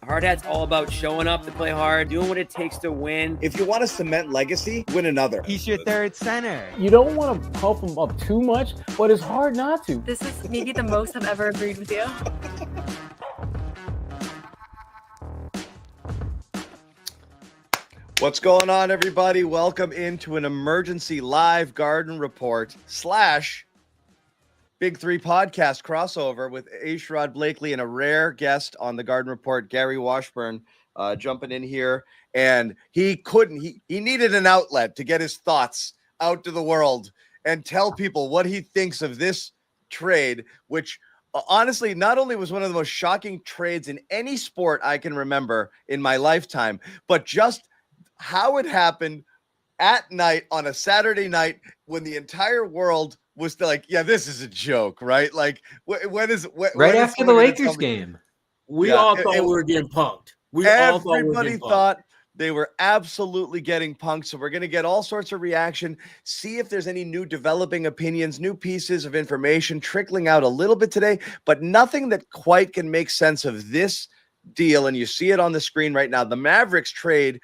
Hard Hat's all about showing up to play hard, doing what it takes to win. If you want to cement legacy, win another. He's your third center. You don't want to pump him up too much, but it's hard not to. This is maybe the most I've ever agreed with you. What's going on, everybody? Welcome into an emergency live Garden Report / Big Three podcast crossover with Ashrod Blakely and a rare guest on the Garden Report, Gary Washburn, jumping in here. And he needed an outlet to get his thoughts out to the world and tell people what he thinks of this trade, which honestly not only was one of the most shocking trades in any sport I can remember in my lifetime, but just how it happened at night on a Saturday night when the entire world was like, yeah, this is a joke, right? Like, when after the Lakers game. We all thought we were getting punked. Everybody thought they were absolutely getting punked. So we're going to get all sorts of reaction, see if there's any new developing opinions, new pieces of information trickling out a little bit today, but nothing that quite can make sense of this deal. And you see it on the screen right now. The Mavericks trade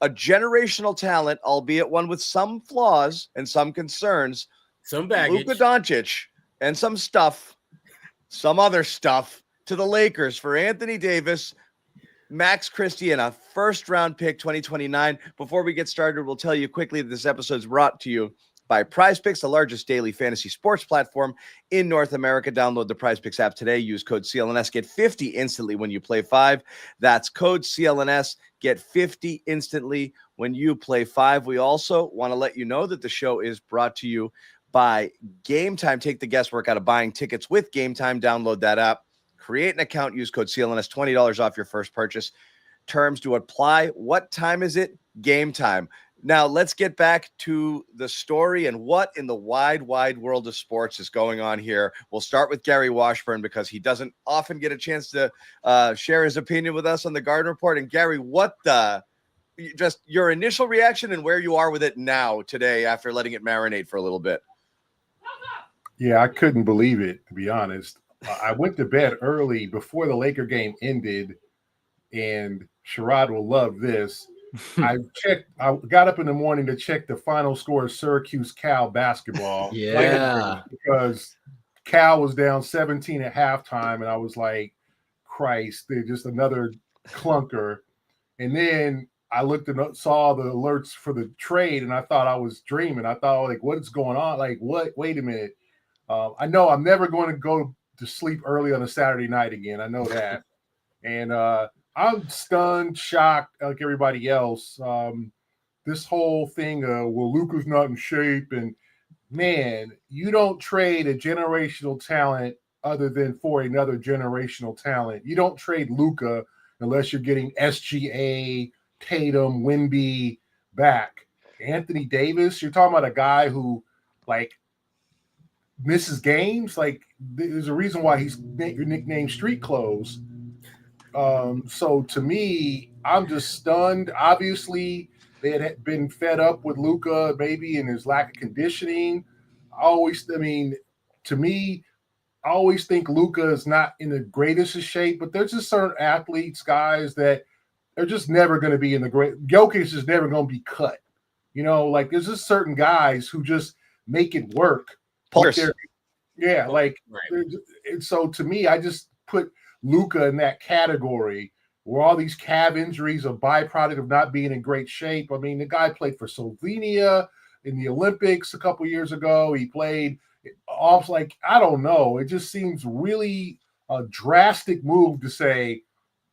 a generational talent, albeit one with some flaws and some concerns, some baggage, Luka Doncic, and some other stuff to the Lakers for Anthony Davis, Max Christie, and a first-round pick 2029. Before we get started, we'll tell you quickly that this episode is brought to you by PrizePicks, the largest daily fantasy sports platform in North America. Download the PrizePicks app today. Use code CLNS. Get 50 instantly when you play 5. That's code CLNS. Get 50 instantly when you play 5. We also want to let you know that the show is brought to you by Game Time. Take the guesswork out of buying tickets with Game Time. Download that app. Create an account. Use code CLNS. $20 off your first purchase. Terms do apply. What time is it? Game Time. Now, let's get back to the story and what in the wide world of sports is going on here. We'll start with Gary Washburn because he doesn't often get a chance to share his opinion with us on the Garden Report. And Gary, just your initial reaction and where you are with it now today after letting it marinate for a little bit. Yeah, I couldn't believe it, to be honest. I went to bed early before the Laker game ended, and Sherrod will love this. I got up in the morning to check the final score of Syracuse-Cal basketball. Yeah. Because Cal was down 17 at halftime, and I was like, Christ, they're just another clunker. And then I looked and saw the alerts for the trade, and I thought I was dreaming. I thought, like, what's going on? Like, what? Wait a minute. I know I'm never going to go to sleep early on a Saturday night again. I know that. And I'm stunned, shocked, like everybody else. This whole thing, well, Luka's not in shape. And, man, you don't trade a generational talent other than for another generational talent. You don't trade Luka unless you're getting SGA, Tatum, Wemby back. Anthony Davis, you're talking about a guy who, like, misses games. Like, there's a reason why he's nicknamed Street Clothes. So to me, I'm just stunned. Obviously, they had been fed up with Luka, maybe in his lack of conditioning. To me, I always think Luka is not in the greatest of shape, but there's just certain athletes, guys, that they're just never going to be in the great. Jokic is never going to be cut. You know, like there's just certain guys who just make it work. Yeah, like, right. And so to me, I just put Luka in that category where all these calf injuries are a byproduct of not being in great shape. I mean, the guy played for Slovenia in the Olympics a couple years ago. He played off, like, I don't know. It just seems really a drastic move to say,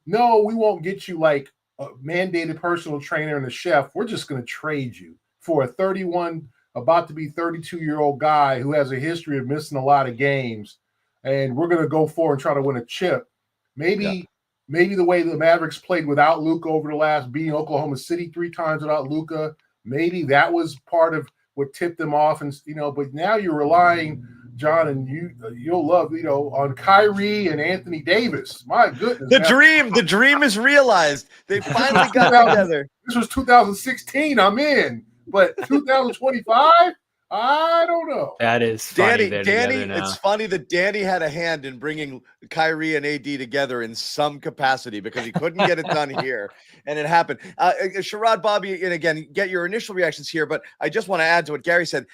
no, we won't get you like a mandated personal trainer and a chef. We're just going to trade you for a about to be 32-year-old guy who has a history of missing a lot of games. And we're going to go forward and try to win a chip. Maybe the way the Mavericks played without Luka over the last, beating Oklahoma City 3 times without Luka, maybe that was part of what tipped them off. And, but now you're relying, John, and you'll love, on Kyrie and Anthony Davis. My goodness. The dream is realized. They finally got together. This was 2016. I'm in. But 2025, I don't know. That is funny. Danny, Now. it's funny that Danny had a hand in bringing Kyrie and AD together in some capacity because he couldn't get it done here, and it happened. Sherrod, Bobby, and again, get your initial reactions here, but I just want to add to what Gary said.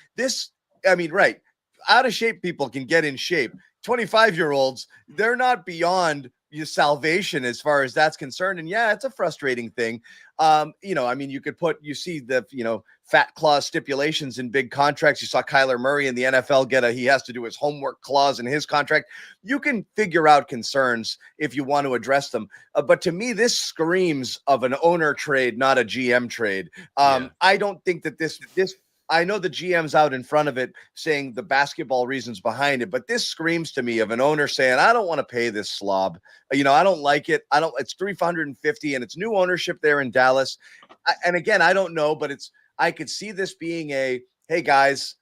Right, out of shape people can get in shape. 25-year-olds, they're not beyond your salvation as far as that's concerned. And yeah, it's a frustrating thing. You see the, fat clause stipulations in big contracts. You saw Kyler Murray in the NFL he has to do his homework clause in his contract. You can figure out concerns if you want to address them. But to me, this screams of an owner trade, not a GM trade. I don't think that this I know the GM's out in front of it saying the basketball reasons behind it, but this screams to me of an owner saying, I don't want to pay this slob. I don't like it. It's $350 and it's new ownership there in Dallas. And again, I don't know, but I could see this being hey guys,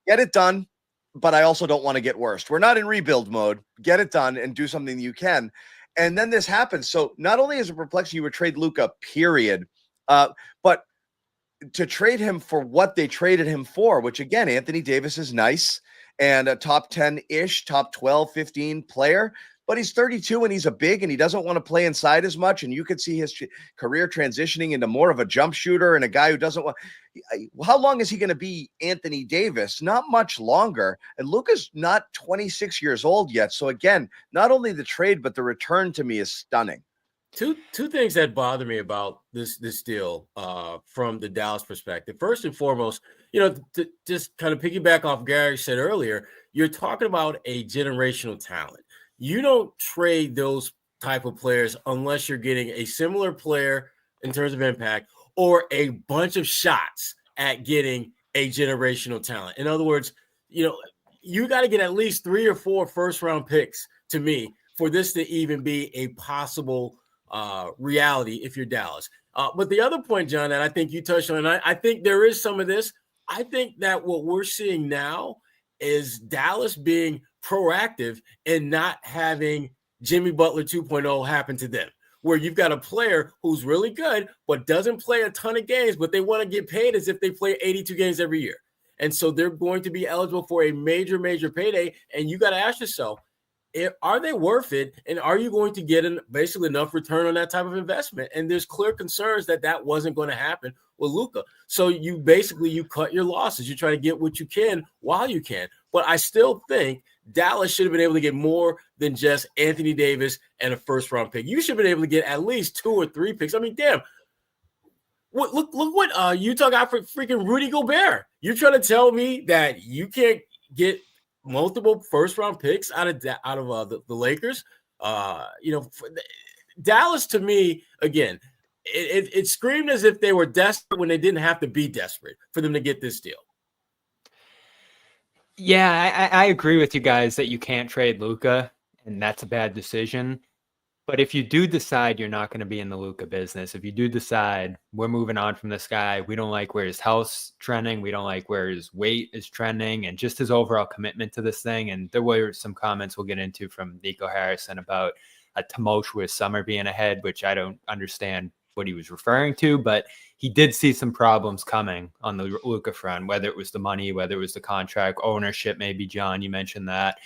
get it done. But I also don't want to get worse. We're not in rebuild mode. Get it done and do something you can. And then this happens. So not only is it perplexing, you would trade Luka, period. But to trade him for what they traded him for, which again, Anthony Davis is nice and a top 10-ish, top 12, 15 player, but he's 32 and he's a big and he doesn't want to play inside as much. And you could see his career transitioning into more of a jump shooter and a guy who doesn't want. How long is he going to be Anthony Davis? Not much longer. And Luka's not 26 years old yet. So again, not only the trade, but the return to me is stunning. Two things that bother me about this deal from the Dallas perspective. First and foremost, to just kind of piggyback off Gary said earlier, you're talking about a generational talent. You don't trade those type of players unless you're getting a similar player in terms of impact or a bunch of shots at getting a generational talent. In other words, you got to get at least 3 or 4 first-round picks to me for this to even be a possible reality if you're Dallas. But the other point, John, that I think you touched on, and I think there is some of this. I think that what we're seeing now is Dallas being proactive and not having Jimmy Butler 2.0 happen to them, where you've got a player who's really good but doesn't play a ton of games, but they want to get paid as if they play 82 games every year. And so they're going to be eligible for a major, major payday. And you got to ask yourself, are they worth it? And are you going to get basically enough return on that type of investment? And there's clear concerns that wasn't going to happen with Luka. So you cut your losses. You try to get what you can while you can. But I still think Dallas should have been able to get more than just Anthony Davis and a first-round pick. You should have been able to get at least 2 or 3 picks. I mean, damn. Look what Utah got for freaking Rudy Gobert. You're trying to tell me that you can't get multiple first-round picks out of the Lakers? Dallas, to me, again, it screamed as if they were desperate when they didn't have to be desperate for them to get this deal. Yeah, I agree with you guys that you can't trade Luka, and that's a bad decision. But if you do decide you're not going to be in the Luka business, if you do decide we're moving on from this guy, we don't like where his health's trending, we don't like where his weight is trending, and just his overall commitment to this thing. And there were some comments we'll get into from Nico Harrison about a tumultuous summer being ahead, which I don't understand what he was referring to, but he did see some problems coming on the Luka front, whether it was the money, whether it was the contract, ownership, maybe, John, you mentioned that.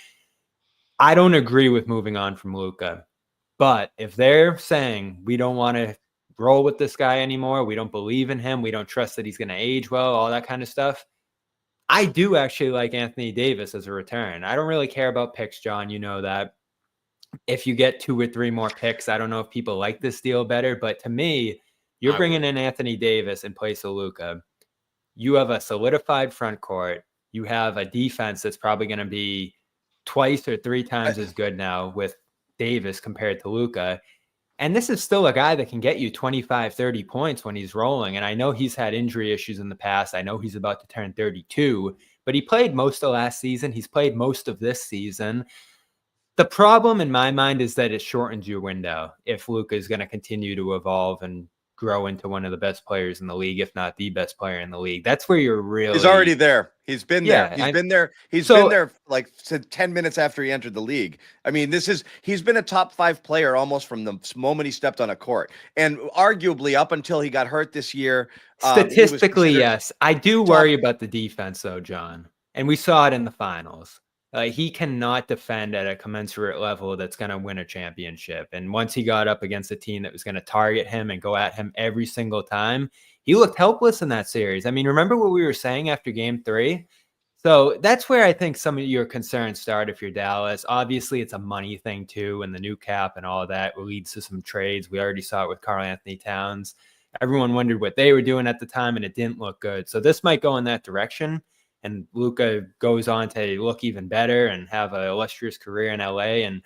I don't agree with moving on from Luka. But if they're saying we don't want to roll with this guy anymore, we don't believe in him, we don't trust that he's going to age well, all that kind of stuff, I do actually like Anthony Davis as a return. I don't really care about picks, John. You know that. If you get 2 or 3 more picks, I don't know if people like this deal better. But to me, you're bringing in Anthony Davis in place of Luka. You have a solidified front court. You have a defense that's probably going to be 2 or 3 times as good now with Davis compared to Luka. And this is still a guy that can get you 25, 30 points when he's rolling. And I know he's had injury issues in the past. I know he's about to turn 32, but he played most of last season. He's played most of this season. The problem in my mind is that it shortens your window if Luka is going to continue to evolve and grow into one of the best players in the league, if not the best player in the league. That's where you're really. He's already there. He's been there. Yeah, He's been there. He's so- been there like 10 minutes after he entered the league. I mean, he's been a top 5 player almost from the moment he stepped on a court. And arguably up until he got hurt this year. Statistically, yes. I do worry about the defense, though, John. And we saw it in the finals. He cannot defend at a commensurate level that's going to win a championship. And once he got up against a team that was going to target him and go at him every single time, he looked helpless in that series. I mean, remember what we were saying after game 3? So that's where I think some of your concerns start if you're Dallas. Obviously, it's a money thing, too, and the new cap and all of that leads to some trades. We already saw it with Karl Anthony Towns. Everyone wondered what they were doing at the time, and it didn't look good. So this might go in that direction. And Luka goes on to look even better and have an illustrious career in LA. And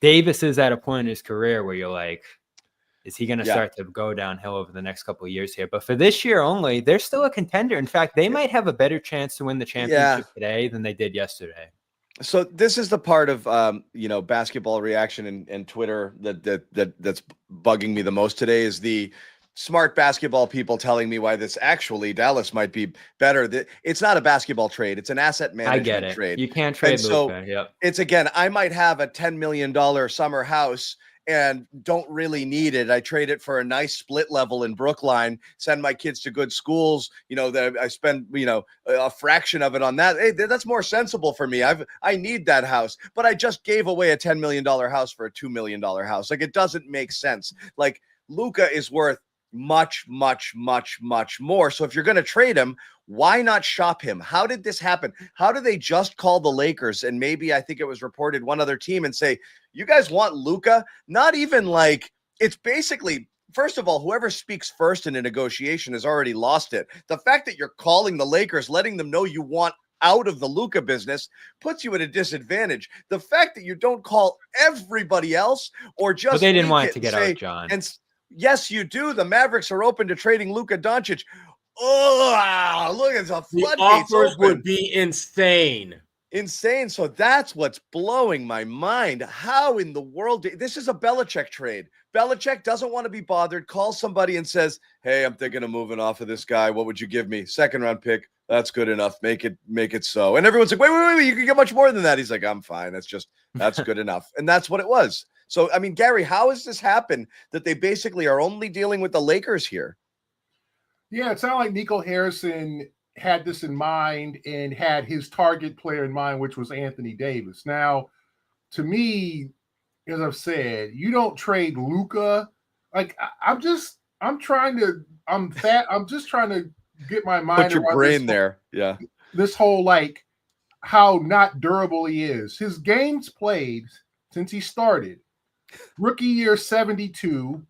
Davis is at a point in his career where you're like, is he going to start to go downhill over the next couple of years here? But for this year only, they're still a contender. In fact, they might have a better chance to win the championship today than they did yesterday. So this is the part of basketball reaction and Twitter that's bugging me the most today is the smart basketball people telling me why this actually Dallas might be better. It's not a basketball trade. It's an asset management trade. You can't trade Luka. Yep. It's again, I might have a $10 million summer house and don't really need it. I trade it for a nice split level in Brookline, send my kids to good schools. That I spend, a fraction of it on that. Hey, that's more sensible for me. I need that house, but I just gave away a $10 million house for a $2 million house. Like, it doesn't make sense. Like, Luka is worth much, much, much, much more. So if you're going to trade him, why not shop him? How did this happen? How do they just call the Lakers and maybe, I think it was reported, one other team and say, you guys want Luka? Not even like, it's basically, first of all, whoever speaks first in a negotiation has already lost it. The fact that you're calling the Lakers, letting them know you want out of the Luka business puts you at a disadvantage. The fact that you don't call everybody else or just they didn't want it to get out, John. And yes, you do. The Mavericks are open to trading Luka Doncic. Oh, look at the floodgates. The offers would be insane. Insane. So that's what's blowing my mind. How in the world? This is a Belichick trade. Belichick doesn't want to be bothered, calls somebody and says, hey, I'm thinking of moving off of this guy. What would you give me? 2nd round pick. That's good enough. Make it so. And everyone's like, wait. You can get much more than that. He's like, I'm fine. That's good enough. And that's what it was. So, I mean, Gary, how has this happened that they basically are only dealing with the Lakers here? Yeah, it sounded like Nico Harrison had this in mind and had his target player in mind, which was Anthony Davis. Now, to me, as I've said, you don't trade Luka. Like, I'm just trying to get my mind put your brain there. Yeah. This whole, like, how not durable he is. His games played since he started. Rookie year 72,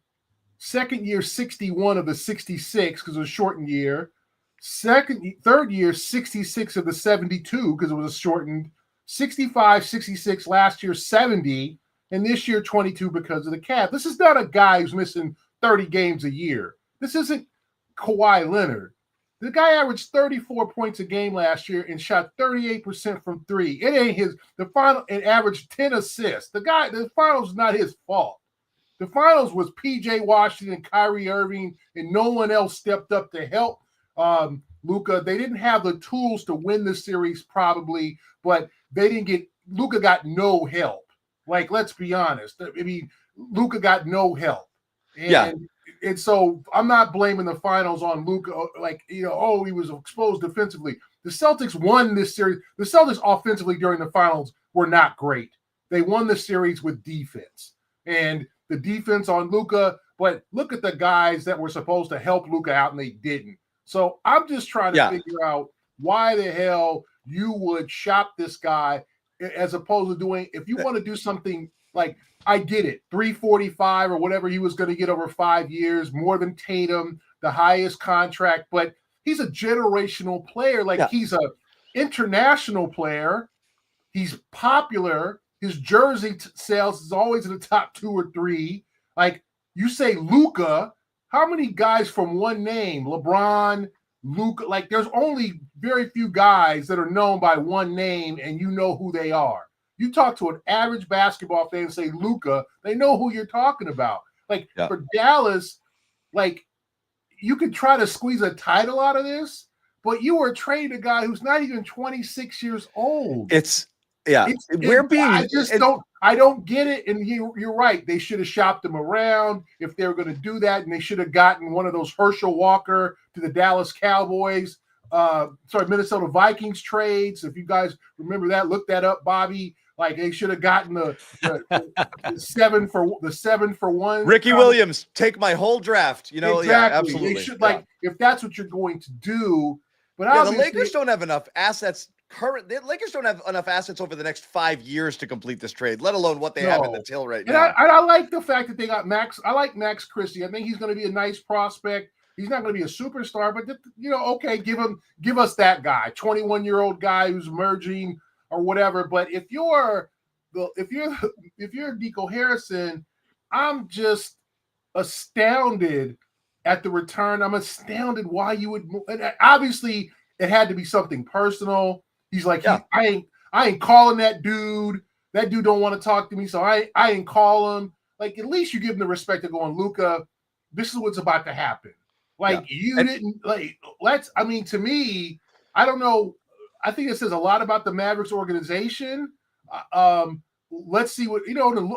second year 61 of the 66 because it was a shortened year. Third year 66 of the 72 because it was a shortened. 65, 66 last year 70, and this year 22 because of the cap. This is not a guy who's missing 30 games a year. This isn't Kawhi Leonard. The guy averaged 34 points a game last year and shot 38% from 3. It ain't the final, and averaged 10 assists. The finals is not his fault. The finals was PJ Washington, Kyrie Irving, and no one else stepped up to help Luka. They didn't have the tools to win the series probably, but Luka got no help. Like, let's be honest. I mean, Luka got no help. And so I'm not blaming the finals on Luka, he was exposed defensively. The Celtics won this series. The Celtics offensively during the finals were not great. They won the series with defense. And the defense on Luka, but look at the guys that were supposed to help Luka out and they didn't. So I'm just trying to figure out why the hell you would shop this guy as opposed to doing, if you want to do something like, I get it, 345 or whatever he was going to get over 5 years, more than Tatum, the highest contract, but he's a generational player. He's an international player. He's popular. His jersey sales is always in the top 2 or 3. Like, you say Luka, how many guys from one name, LeBron, Luka, there's only very few guys that are known by one name and you know who they are. You talk to an average basketball fan and say Luka, they know who you're talking about. For Dallas, you could try to squeeze a title out of this, but you were trading a guy who's not even 26 years old. I don't get it. And you're right. They should have shopped him around if they were going to do that. And they should have gotten one of those Herschel Walker to the Dallas Cowboys, Minnesota Vikings trades. If you guys remember that, look that up, Bobby. Like they should have gotten the 7 for 1. Ricky Williams, take my whole draft. Exactly. Yeah, absolutely. They should if that's what you're going to do. But the Lakers don't have enough assets. The Lakers don't have enough assets over the next 5 years to complete this trade, let alone what they have in the till right now. I like the fact that they got Max. I like Max Christie. I think he's going to be a nice prospect. He's not going to be a superstar, but okay, give us that guy, 21-year-old guy who's emerging or whatever. But if you're Nico Harrison, I'm just astounded at the return. I'm astounded why you would. And obviously, it had to be something personal. He's like, I ain't calling that dude. That dude don't want to talk to me, so I ain't call him. Like, at least you give him the respect of going, Luka, this is what's about to happen. Like, to me, I don't know. I think it says a lot about the Mavericks organization. Let's see what,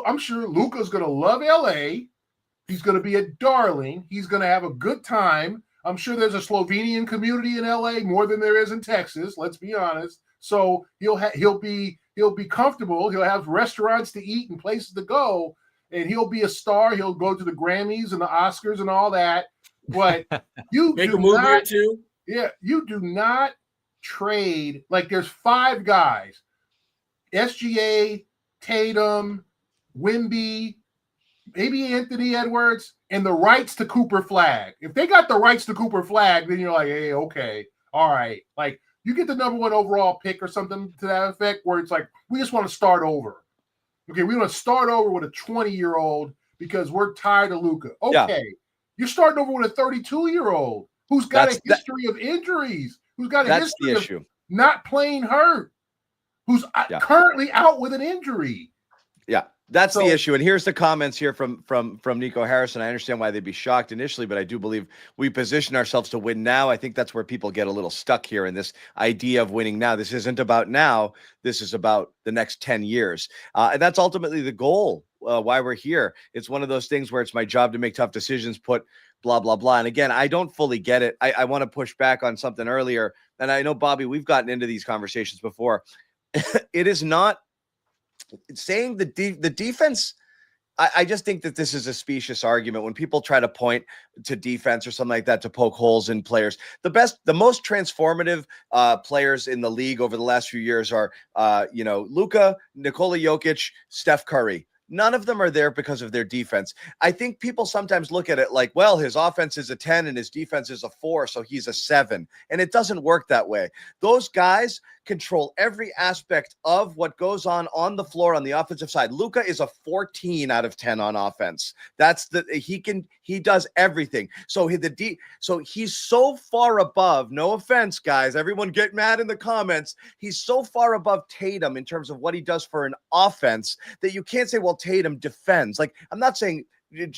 I'm sure Luka's going to love LA. He's going to be a darling. He's going to have a good time. I'm sure there's a Slovenian community in LA more than there is in Texas. Let's be honest. So he'll be comfortable. He'll have restaurants to eat and places to go, and he'll be a star. He'll go to the Grammys and the Oscars and all that. But you make a movie or two. Yeah, you do not trade. Like, there's 5 guys: SGA, Tatum, Wemby, maybe Anthony Edwards, and the rights to Cooper Flag. If they got the rights to Cooper Flag, then you're like, hey, okay, all right. Like, you get the number 1 overall pick or something to that effect, where it's like, we just want to start over. Okay, we want to start over with a 20-year-old because we're tired of Luka. Okay, you're starting over with a 32-year-old who's got a history of injuries, who's got a history of not playing hurt, who's currently out with an injury. Yeah. That's the issue. And here's the comments here from Nico Harrison. I understand why they'd be shocked initially, but I do believe we position ourselves to win now. I think that's where people get a little stuck here in this idea of winning now. This isn't about now. This is about the next 10 years. And that's ultimately the goal, why we're here. It's one of those things where it's my job to make tough decisions, put blah, blah, blah. And again, I don't fully get it. I want to push back on something earlier. And I know, Bobby, we've gotten into these conversations before. It is not saying the defense. I just think that this is a specious argument when people try to point to defense or something like that to poke holes in players. The most transformative players in the league over the last few years are, Luka, Nikola Jokic, Steph Curry. None of them are there because of their defense. I think people sometimes look at it like, well, his offense is a 10 and his defense is a 4, so he's a 7. And it doesn't work that way. Those guys control every aspect of what goes on the floor on the offensive side. Luka is a 14 out of 10 on offense. He does everything. So he's so far above, no offense, guys, everyone get mad in the comments. He's so far above Tatum in terms of what he does for an offense that you can't say, well, Tatum defends. Like, I'm not saying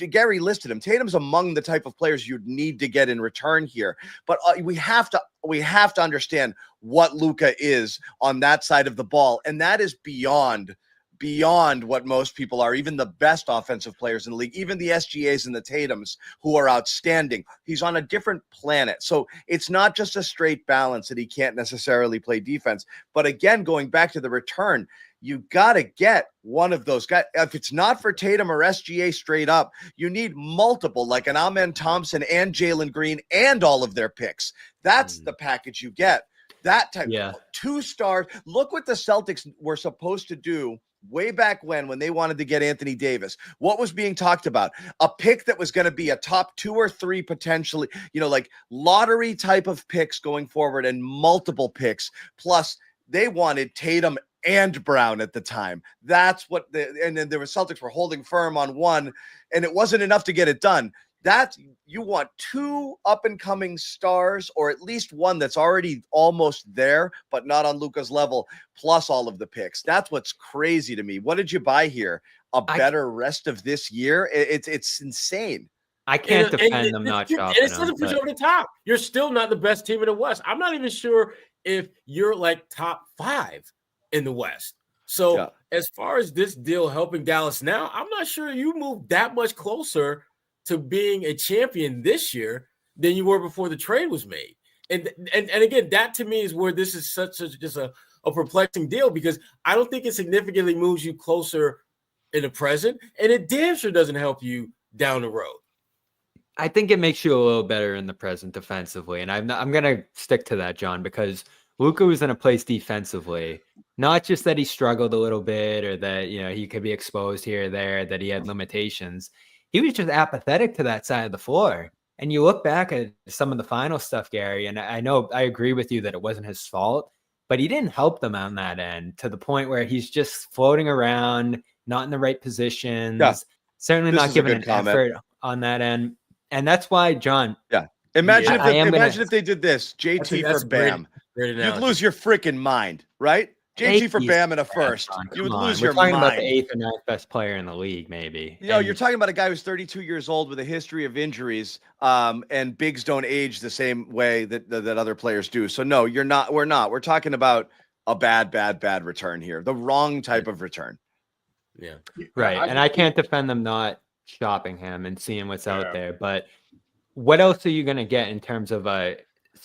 Gary listed him. Tatum's among the type of players you'd need to get in return here. But we have to understand what Luka is on that side of the ball. And that is beyond what most people are, even the best offensive players in the league, even the SGAs and the Tatums who are outstanding. He's on a different planet. So it's not just a straight balance that he can't necessarily play defense. But again, going back to the return, you got to get one of those guys. If it's not for Tatum or SGA straight up, you need multiple, like an Amen Thompson and Jalen Green and all of their picks. That's the package you get. That type of 2 stars. Look what the Celtics were supposed to do way back when they wanted to get Anthony Davis. What was being talked about? A pick that was going to be a top 2 or 3 potentially, like lottery type of picks going forward and multiple picks. Plus, they wanted Tatum and Brown at the time. That's what and then the Celtics were holding firm on one, and it wasn't enough to get it done. You want 2 up-and-coming stars, or at least one that's already almost there, but not on Luka's level, plus all of the picks. That's what's crazy to me. What did you buy here? A better rest of this year? It's insane. I can't And defend them not shopping it him. doesn't put you But over the top. You're still not the best team in the West. I'm not even sure if you're like top 5 in the West. So as far as this deal helping Dallas now, I'm not sure you moved that much closer to being a champion this year than you were before the trade was made. And again, that to me is where this is just a perplexing deal, because I don't think it significantly moves you closer in the present, and it damn sure doesn't help you down the road. I think it makes you a little better in the present defensively, and I'm gonna stick to that, John, because Luka was in a place defensively. Not just that he struggled a little bit, or that he could be exposed here or there, that he had limitations. He was just apathetic to that side of the floor. And you look back at some of the final stuff, Gary, and I know I agree with you that it wasn't his fault, but he didn't help them on that end to the point where he's just floating around, not in the right positions, certainly not giving an effort on that end. And that's why, John. Yeah. Imagine if they did this. JT for Bam. You'd lose your freaking mind, right? JT for Bam in a first. You would lose your mind. We're talking about the 8th or 9th best player in the league, maybe. You're talking about a guy who's 32 years old with a history of injuries, and bigs don't age the same way that other players do. So no, you're not. We're not. We're talking about a bad return here. The wrong type of return. Yeah. Right. And I can't defend them not shopping him and seeing what's out there. But what else are you going to get in terms of a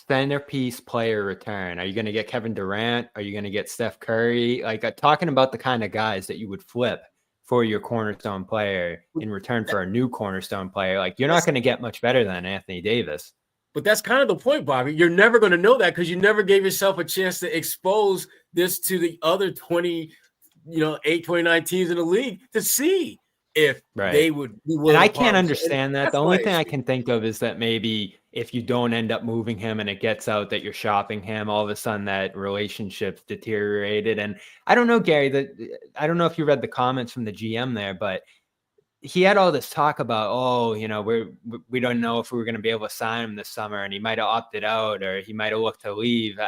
centerpiece player return? Are you going to get Kevin Durant? Are you going to get Steph Curry? Like, talking about the kind of guys that you would flip for your cornerstone player in return for a new cornerstone player. Like, you're not going to get much better than Anthony Davis. But that's kind of the point, Bobby. You're never going to know that because you never gave yourself a chance to expose this to the other 29 teams in the league to see if they would be willing. And I can't understand that. The only thing I can think of is that maybe if you don't end up moving him and it gets out that you're shopping him, all of a sudden that relationship's deteriorated. And I don't know, Gary, I don't know if you read the comments from the GM there, but he had all this talk about, we don't know if we were going to be able to sign him this summer, and he might have opted out or he might have looked to leave.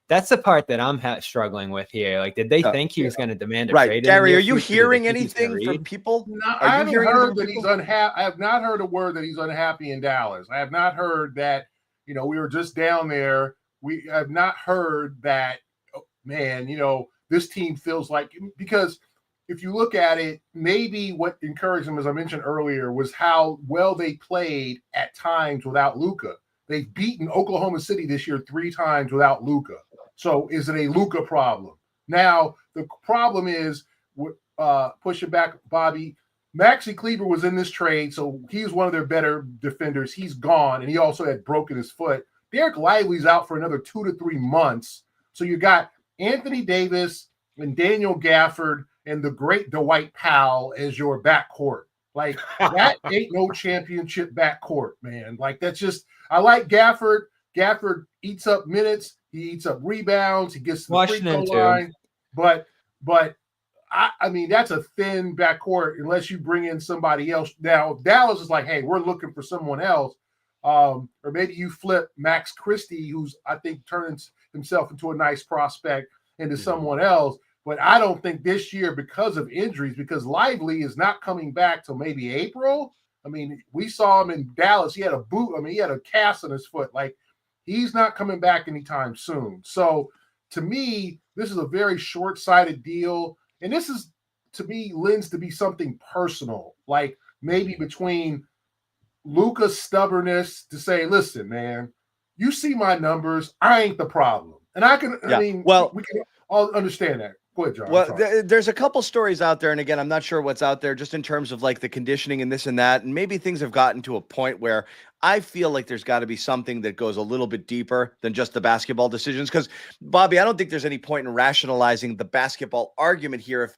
That's the part that I'm struggling with here. Like, did they think he was going to demand a trade? Gary, are you hearing anything from people? No, I haven't heard that he's unhappy. I have not heard a word that he's unhappy in Dallas. I have not heard that, we were just down there. We have not heard that, this team feels like, because if you look at it, maybe what encouraged them, as I mentioned earlier, was how well they played at times without Luka. They've beaten Oklahoma City this year 3 times without Luka. So is it a Luka problem? Now, the problem is, pushing back, Bobby, Maxi Kleber was in this trade, so he's one of their better defenders. He's gone, and he also had broken his foot. Derek Lively's out for another 2 to 3 months. So you got Anthony Davis and Daniel Gafford and the great Dwight Powell as your backcourt. Like, that ain't no championship backcourt, man. Like, that's just – I like Gafford. Gafford eats up minutes. He eats up rebounds. He gets to the free throw line. But I mean, that's a thin backcourt unless you bring in somebody else. Now, Dallas is like, hey, we're looking for someone else. Or maybe you flip Max Christie, who's, I think, turns himself into a nice prospect, into someone else. But I don't think this year, because of injuries, because Lively is not coming back till maybe April. I mean, we saw him in Dallas. He had a boot. I mean, he had a cast on his foot. Like, he's not coming back anytime soon. So, to me, this is a very short-sighted deal. And this is, to me, lends to be something personal. Like, maybe between Luka's stubbornness to say, listen, man, you see my numbers. I ain't the problem. And we can all understand that. Go ahead, John. Well, there's a couple stories out there, and again, I'm not sure what's out there just in terms of like the conditioning and this and that, and maybe things have gotten to a point where I feel like there's got to be something that goes a little bit deeper than just the basketball decisions. Because, Bobby, I don't think there's any point in rationalizing the basketball argument here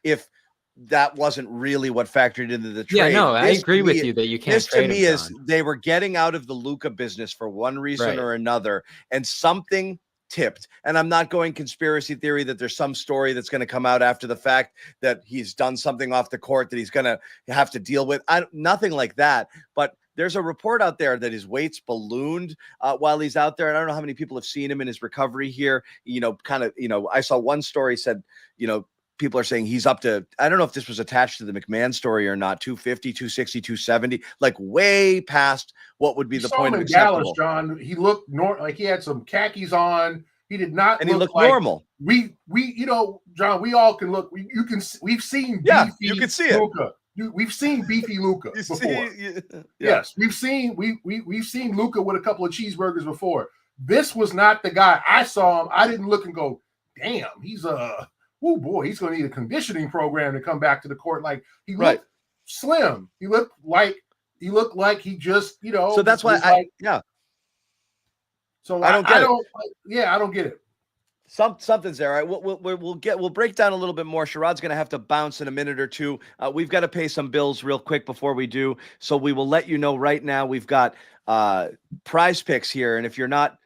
if that wasn't really what factored into the trade. Yeah, no, I agree with you that you can't. This to me is they were getting out of the Luka business for one reason or another, and something tipped. And I'm not going conspiracy theory that there's some story that's going to come out after the fact that he's done something off the court that he's going to have to deal with. Nothing like that. But there's a report out there that his weight's ballooned while he's out there. And I don't know how many people have seen him in his recovery here. I saw one story said, people are saying he's up to, I don't know if this was attached to the McMahon story or not, 250, 260, 270, like way past what would be the point of acceptable. Dallas, John, he looked like he had some khakis on. He did not and look he looked like normal. We John, we all can look. We've seen beefy you can see it. Luka. We've seen beefy Luka before. Yes, we've seen Luka with a couple of cheeseburgers before. This was not the guy. I saw him. I didn't look and go, damn, he's oh boy, he's going to need a conditioning program to come back to the court. Like he looked slim. He looked like he just, So that's why So I don't get it. I don't get it. Something's there. All right, we'll break down a little bit more. Sherrod's going to have to bounce in a minute or two. We've got to pay some bills real quick before we do. So we will let you know right now. We've got Prize Picks here, and if you're not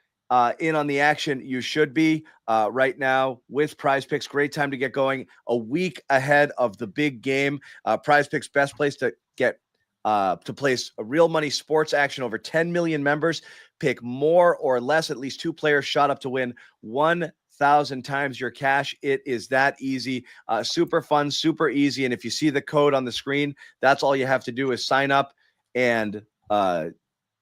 in on the action, you should be right now with Prize Picks. Great time to get going a week ahead of the big game. Prize Picks, best place to get to place a real money sports action. Over 10 million members. Pick more or less, at least 2 players shot up to win 1,000 times your cash. It is that easy. Super fun, super easy. And if you see the code on the screen, that's all you have to do is sign up and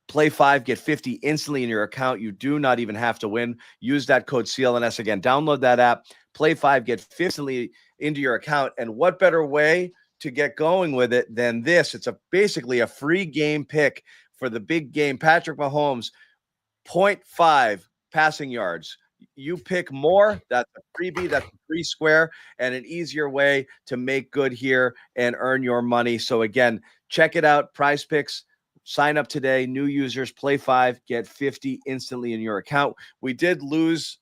play 5, get 50 instantly in your account. You do not even have to win. Use that code CLNS. Again, download that app, play 5, get 50 instantly into your account. And what better way to get going with it than this? It's basically a free game pick for the big game. Patrick Mahomes, 0.5 passing yards. You pick more, that's a freebie, that's a free square, and an easier way to make good here and earn your money. So again, check it out. Prize Picks. Sign up today. New users, play 5, get 50 instantly in your account. We did lose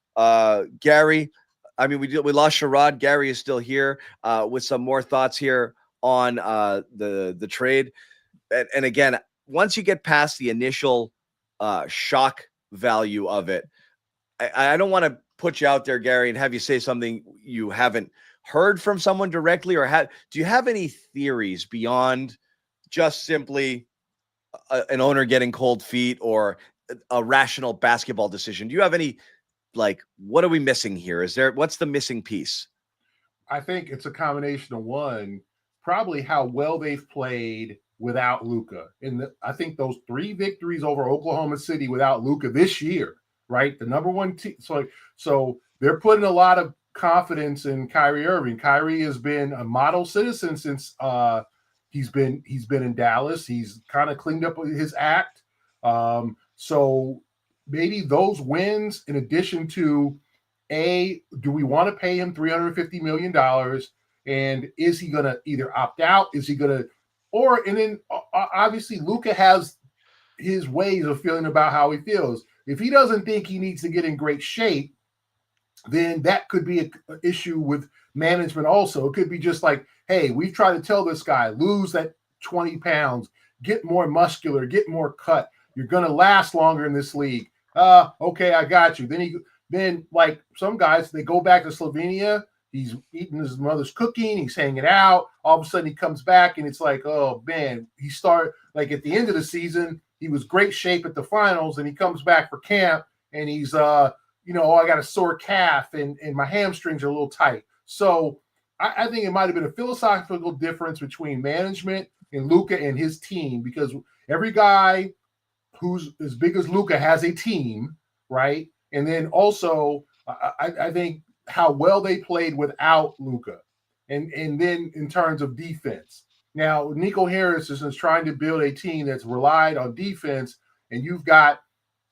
Gary. I mean, we lost Sherrod. Gary is still here with some more thoughts here on the trade. And again, once you get past the initial shock value of it, I don't want to put you out there, Gary, and have you say something you haven't heard from someone directly, or do you have any theories beyond just simply an owner getting cold feet or a rational basketball decision? Do you have any, like, what are we missing here? What's the missing piece? I think it's a combination of one, probably how well they've played without Luka. And I think those 3 victories over Oklahoma City without Luka this year, right? The number 1 team. So they're putting a lot of confidence in Kyrie Irving. Kyrie has been a model citizen since he's been in Dallas. He's kind of cleaned up his act. So maybe those wins, in addition to do we want to pay him $350 million? And is he going to either opt out? Is he going to, and then obviously Luka has his ways of feeling about how he feels. If he doesn't think he needs to get in great shape, then that could be an issue with management also. It could be just like, hey, we've tried to tell this guy, lose that 20 pounds, get more muscular, get more cut. You're going to last longer in this league. Okay, I got you. Then like some guys, they go back to Slovenia. He's eating his mother's cooking. He's hanging out. All of a sudden he comes back and it's like, oh man, he started like at the end of the season, he was great shape at the finals, and he comes back for camp and he's, I got a sore calf and my hamstrings are a little tight. So I think it might've been a philosophical difference between management and Luka and his team, because every guy who's as big as Luka has a team, right? And then also I think how well they played without Luka. And then in terms of defense. Now, Nico Harris is trying to build a team that's relied on defense, and you've got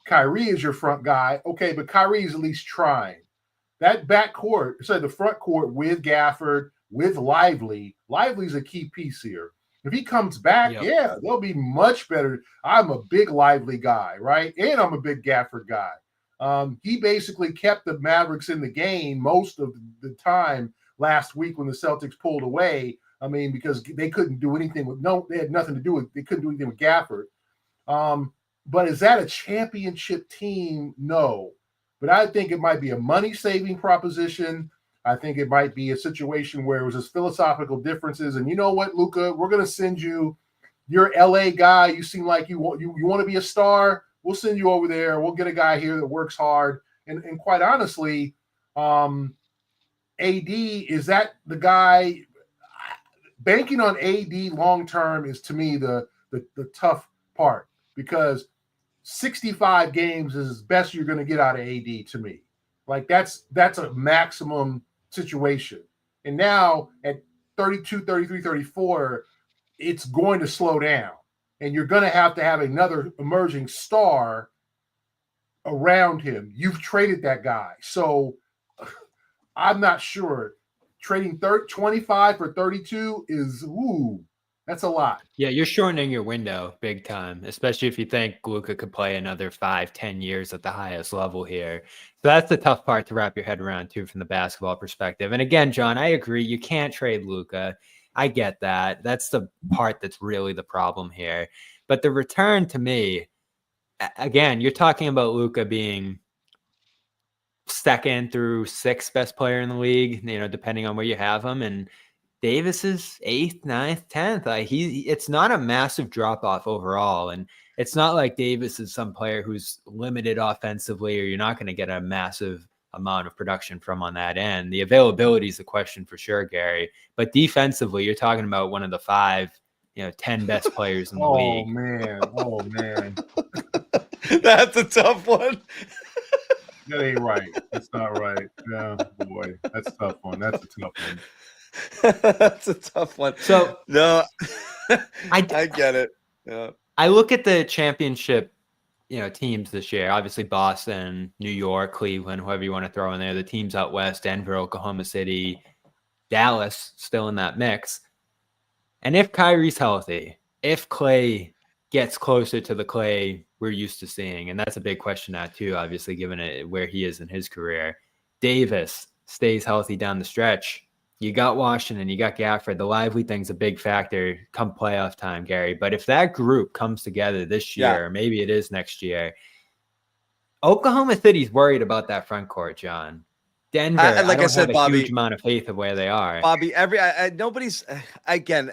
Kyrie as your front guy. Okay, but Kyrie is at least trying. That back court, the front court with Gafford, with Lively. Lively's a key piece here. If he comes back, yeah, they'll be much better. I'm a big Lively guy, right? And I'm a big Gafford guy. He basically kept the Mavericks in the game most of the time last week when the Celtics pulled away. I mean, because they couldn't do anything they had nothing to do with, they couldn't do anything with Gafford. But is that a championship team? No. But I think it might be a money-saving proposition. I think it might be a situation where it was just philosophical differences. And you know what, Luka, we're going to send you, you're LA guy. You seem like you want to be a star. We'll send you over there. We'll get a guy here that works hard. And quite honestly, and AD, is that the guy? Banking on AD long term is, to me, the tough part, because 65 games is as best you're going to get out of AD to me. Like that's a maximum situation. And now at 32, 33, 34, it's going to slow down. And you're going to have another emerging star around him. You've traded that guy. So I'm not sure. Trading 25 for 32 is, that's a lot. Yeah, you're shortening your window big time, especially if you think Luka could play another 5-10 years at the highest level here. So that's the tough part to wrap your head around too, from the basketball perspective. And again, John, I agree. You can't trade Luka. I get that. That's the part that's really the problem here. But the return, to me, again, you're talking about Luka being second through sixth best player in the league, depending on where you have him. And Davis is 8th, 9th, 10th. It's not a massive drop off overall. And it's not like Davis is some player who's limited offensively, or you're not going to get a massive amount of production from on that end. The availability is the question for sure, Gary. But defensively, you're talking about one of the 10 best players in the league. Oh man. That's a tough one. That ain't right. That's not right. Yeah, boy. That's a tough one. That's a tough one. That's a tough one. So no, I get it. Yeah. I look at the championship, teams this year. Obviously, Boston, New York, Cleveland, whoever you want to throw in there. The teams out west: Denver, Oklahoma City, Dallas, still in that mix. And if Kyrie's healthy, if Klay gets closer to the Klay we're used to seeing, and that's a big question now too, obviously, given where he is in his career. Davis stays healthy down the stretch. You got Washington, you got Gafford. The lively thing's a big factor come playoff time, Gary. But if that group comes together this year, or maybe it is next year, Oklahoma City's worried about that front court, John. Denver, I don't have a huge amount of faith of where they are. Bobby, nobody's again.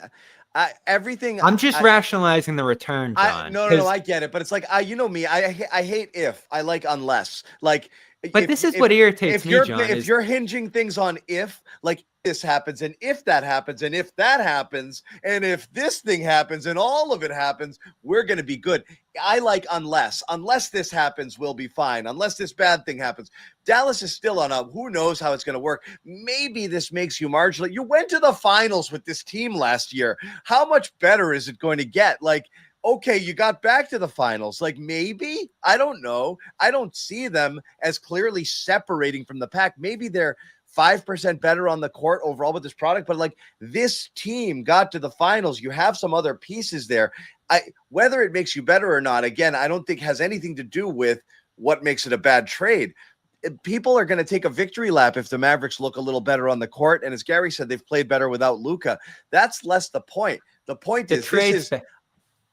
Everything. I'm just rationalizing the return, John. No, I get it, but it's like you know me. I hate if. I like unless. Like, but this is what irritates me, John. If you're hinging things on if, like this happens, and if that happens, and if that happens, and if this thing happens, and all of it happens, we're gonna be good. I like unless this happens, we'll be fine. Unless this bad thing happens. Dallas is still on up. Who knows how it's going to work? Maybe this makes you marginal. You went to the finals with this team last year. How much better is it going to get? Like, okay, you got back to the finals. Like, maybe, I don't know. I don't see them as clearly separating from the pack. Maybe they're 5% better on the court overall with this product, but like this team got to the finals. You have some other pieces there. Whether it makes you better or not, again, I don't think has anything to do with what makes it a bad trade. People are going to take a victory lap if the Mavericks look a little better on the court. And as Gary said, they've played better without Luka. That's less the point. The point is this is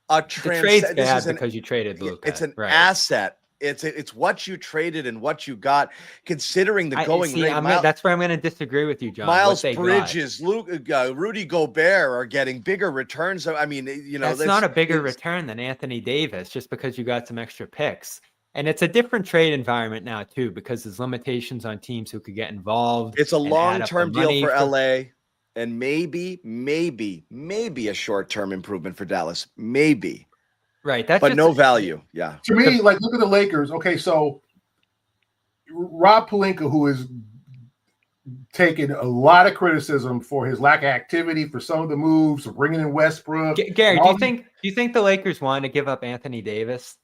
a trade's bad because you traded Luka. It's an asset. It's what you traded and what you got, considering the going rate. That's where I'm going to disagree with you, John. Miles Bridges, Rudy Gobert are getting bigger returns. I mean, that's not a bigger return than Anthony Davis just because you got some extra picks. And it's a different trade environment now too, because there's limitations on teams who could get involved. It's a long-term deal for LA, and maybe a short-term improvement for Dallas. Maybe. Right. But no value. Yeah. To me, like, look at the Lakers. Okay, so Rob Pelinka, who is taken a lot of criticism for his lack of activity, for some of the moves, of bringing in Westbrook. Gary, do you think the Lakers wanted to give up Anthony Davis?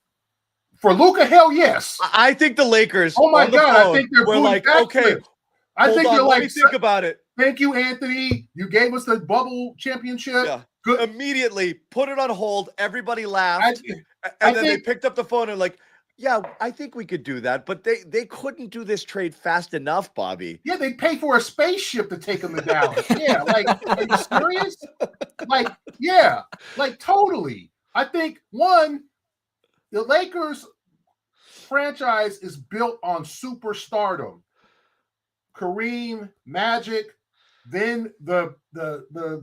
For Luka, hell yes. I think the Lakers. Oh my God, I think they're like, okay. I think they're like, think about it. Thank you, Anthony. You gave us the bubble championship. Yeah. Good. Immediately put it on hold. Everybody laughed. And then they picked up the phone and like, yeah, I think we could do that. But they couldn't do this trade fast enough, Bobby. Yeah, they pay for a spaceship to take them to Dallas. Yeah, like, are you serious? Like, yeah, like totally. I think, one, the Lakers franchise is built on superstardom. Kareem, Magic, then the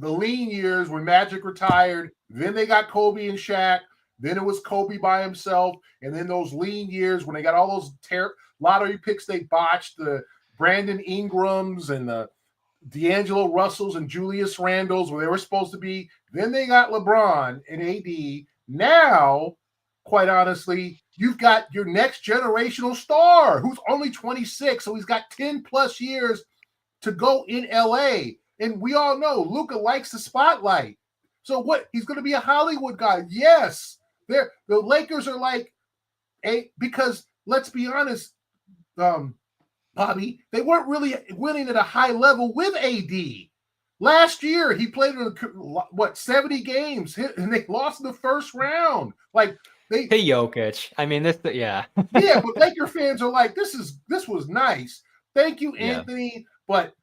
lean years when Magic retired, then they got Kobe and Shaq, then it was Kobe by himself, and then those lean years when they got all those lottery picks they botched, the Brandon Ingrams and the D'Angelo Russells and Julius Randles where they were supposed to be. Then they got LeBron and AD. Now, quite honestly, you've got your next generational star who's only 26, so he's got 10 plus years to go in LA. And we all know Luka likes the spotlight. So what? He's going to be a Hollywood guy. Yes. The Lakers are like, because let's be honest, Bobby, they weren't really winning at a high level with AD. Last year, he played in 70 games, and they lost in the first round. Like Hey, Jokic. I mean, this, yeah. Yeah, but Laker fans are like, this was nice. Thank you, Yeah. Anthony. But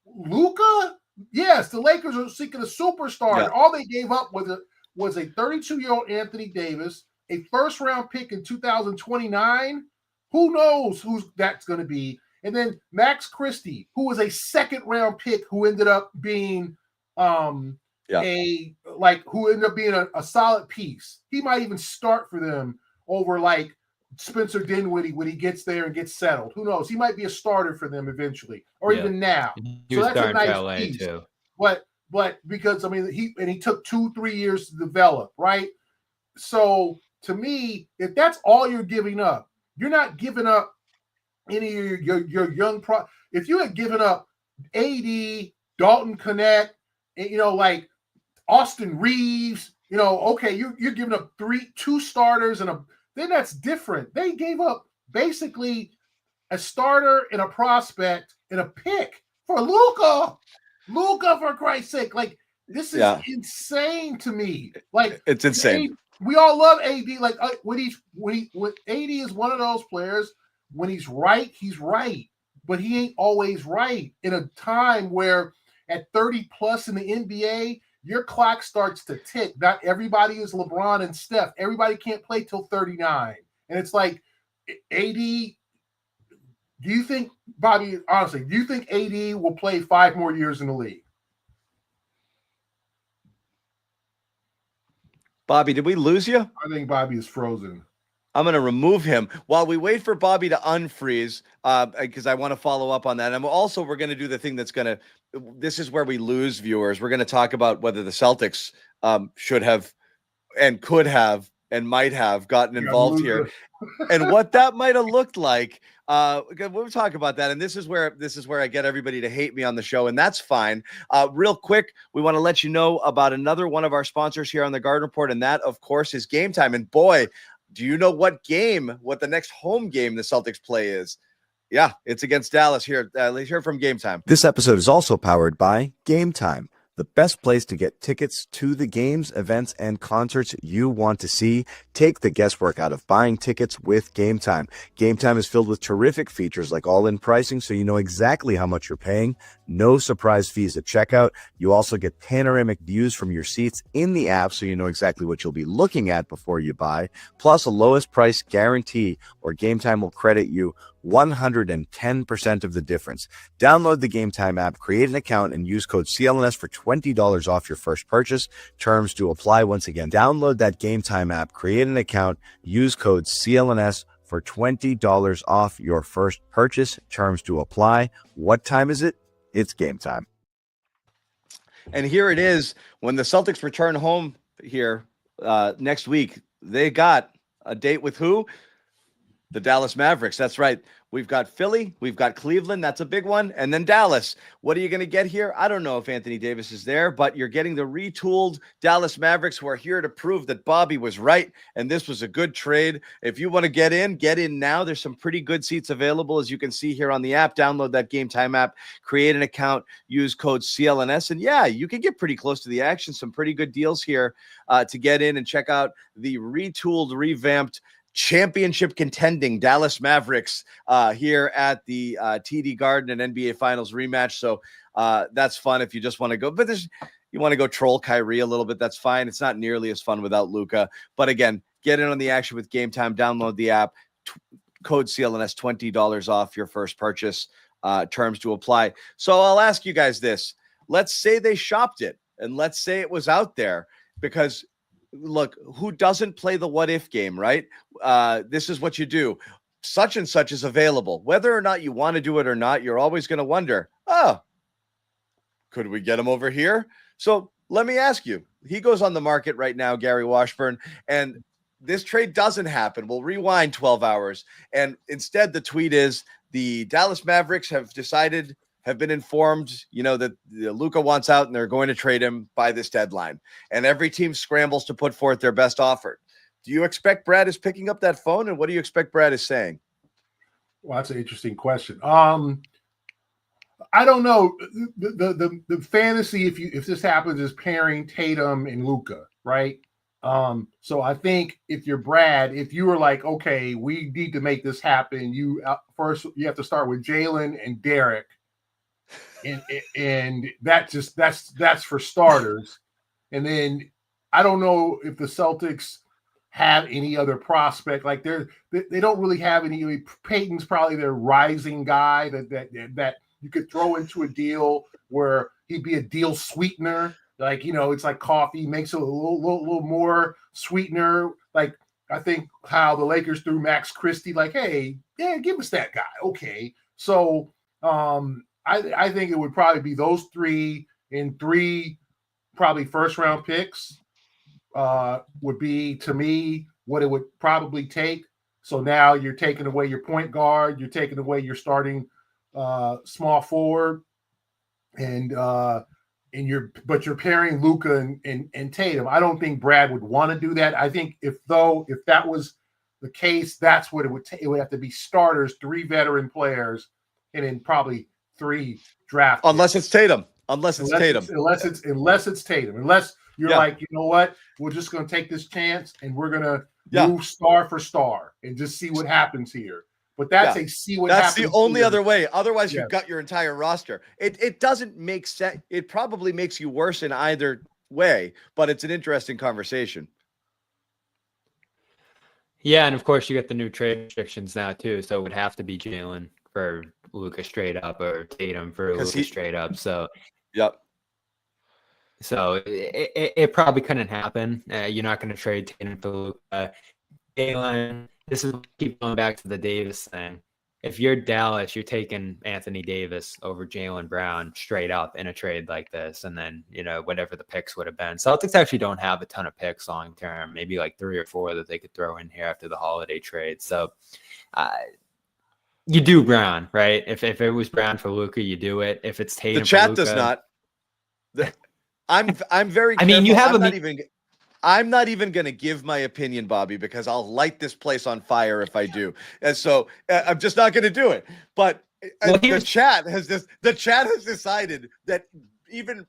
Luka, yes, the Lakers are seeking a superstar, and all they gave up was a 32-year-old Anthony Davis, a first-round pick in 2029. Who knows who that's going to be? And then Max Christie, who was a second-round pick, who ended up being a solid piece. He might even start for them over like Spencer Dinwiddie when he gets there and gets settled. Who knows? He might be a starter for them eventually, or even now. He So was that's a starting for nice LA piece. too. But because I mean he took 2-3 years to develop, right? So to me, if that's all you're giving up, you're not giving up any of your young if you had given up AD, Dalton Connect, like Austin Reeves, okay, you're giving up 2 starters then that's different. They gave up basically a starter and a prospect and a pick for Luka. Luka, for Christ's sake. Like, this is insane to me. Like, it's insane. We all love AD. Like, when AD is one of those players, when he's right, but he ain't always right. In a time where at 30 plus in the NBA, your clock starts to tick. Not everybody is LeBron and Steph. Everybody can't play till 39. And it's like, AD, do you think, Bobby, honestly, do you think AD will play 5 more years in the league? Bobby, did we lose you? I think Bobby is frozen. I'm going to remove him while we wait for Bobby to unfreeze because I want to follow up on that. And we're going to do the thing that's going to – this is where we lose viewers. We're going to talk about whether the Celtics should have and could have and might have gotten involved here and what that might have looked like. We'll talk about that. And this is where I get everybody to hate me on the show, and that's fine. Real quick, we want to let you know about another one of our sponsors here on the Garden Report, and that, of course, is Game Time. And boy – do you know what the next home game the Celtics play is? Yeah, it's against Dallas here. Let's hear from Game Time. This episode is also powered by Game Time, the best place to get tickets to the games, events, and concerts you want to see. Take the guesswork out of buying tickets with Game Time. Game Time is filled with terrific features like all-in pricing, so you know exactly how much you're paying. No surprise fees at checkout. You also get panoramic views from your seats in the app, so you know exactly what you'll be looking at before you buy. Plus a lowest price guarantee, or Game Time will credit you 110% of the difference. Download the Game Time app, create an account, and use code CLNS for $20 off your first purchase. Terms to apply. Once again, download that Game Time app, create an account, use code CLNS for $20 off your first purchase. Terms to apply. What time is it? It's game time. And here it is. When the Celtics return home here next week, they got a date with who? The Dallas Mavericks. That's right. We've got Philly. We've got Cleveland. That's a big one. And then Dallas. What are you going to get here? I don't know if Anthony Davis is there, but you're getting the retooled Dallas Mavericks, who are here to prove that Bobby was right. And this was a good trade. If you want to get in now. There's some pretty good seats available, as you can see here on the app. Download that Game Time app, create an account, use code CLNS. And yeah, you can get pretty close to the action. Some pretty good deals here to get in and check out the retooled, revamped, championship contending Dallas Mavericks here at the TD Garden and NBA Finals rematch. So that's fun if you just want to go. But you want to go troll Kyrie a little bit, that's fine. It's not nearly as fun without Luka. But again, get in on the action with Game Time. Download the app. Code CLNS, $20 off your first purchase. Terms to apply. So I'll ask you guys this. Let's say they shopped it, and let's say it was out there, because look, who doesn't play the what if game, right? This is what you do. Such and such is available. Whether or not you want to do it or not, you're always going to wonder, oh, Could we get him over here? So let me ask you, he goes on the market right now, Gary Washburn, and this trade doesn't happen. We'll rewind 12 hours. And instead, the tweet is the Dallas Mavericks have been informed, that Luka wants out and they're going to trade him by this deadline. And every team scrambles to put forth their best offer. Do you expect Brad is picking up that phone? And what do you expect Brad is saying? Well, that's an interesting question. I don't know. The fantasy, if this happens, is pairing Tatum and Luka, right? So I think if you're Brad, if you were like, okay, we need to make this happen, first you have to start with Jalen and Derek, and that's for starters. And then I don't know if the Celtics have any other prospect. Like they don't really have any. Peyton's probably their rising guy that you could throw into a deal where he'd be a deal sweetener. Like, it's like coffee, makes it a little more sweetener. Like, I think how the Lakers threw Max Christie, like, hey, yeah, give us that guy. Okay. So I think it would probably be those three, and three probably first round picks would be, to me, what it would probably take. So now you're taking away your point guard, you're taking away your starting small forward, and you're pairing Luka and Tatum. I don't think Brad would want to do that. I think if that was the case, that's what it would take. It would have to be starters, 3 veteran players, and then probably 3 draft. Unless it's Tatum. Unless it's Tatum. Unless you're like, you know what? We're just going to take this chance and we're going to move star for star and just see what happens here. But that's That's the only other way. Otherwise, you've got your entire roster. It doesn't make sense. It probably makes you worse in either way, but it's an interesting conversation. Yeah, and of course you get the new trade restrictions now too, so it would have to be Jalen for Luka straight up or Tatum for Luka straight up. So yep. So it probably couldn't happen. You're not going to trade Tatum for Luka. Jalen. This is keep going back to the Davis thing. If you're Dallas, you're taking Anthony Davis over Jaylen Brown straight up in a trade like this, and then whatever the picks would have been. Celtics actually don't have a ton of picks long term, maybe like 3 or 4 that they could throw in here after the holiday trade. So you do Brown, right? If it was Brown for Luka, you do it. If it's Tatum, the chat for Luka, does not. I'm very. I mean, you have I'm not even going to give my opinion, Bobby, because I'll light this place on fire if I do. And so I'm just not going to do it. But the chat has decided that even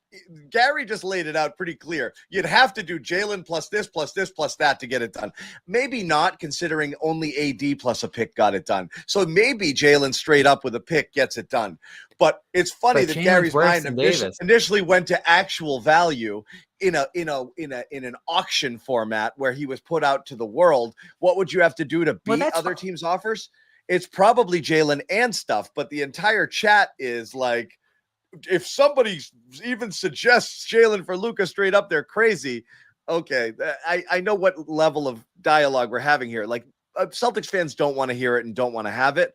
Gary just laid it out pretty clear. You'd have to do Jalen plus this, plus this, plus that to get it done. Maybe not, considering only AD plus a pick got it done. So maybe Jalen straight up with a pick gets it done. But it's funny that Gary's mind initially went to actual value in an auction format where he was put out to the world. What would you have to do to beat other teams' offers? It's probably Jalen and stuff, but the entire chat is like, if somebody even suggests Jalen for Luka straight up, they're crazy. Okay, I know what level of dialogue we're having here. Like, Celtics fans don't want to hear it and don't want to have it.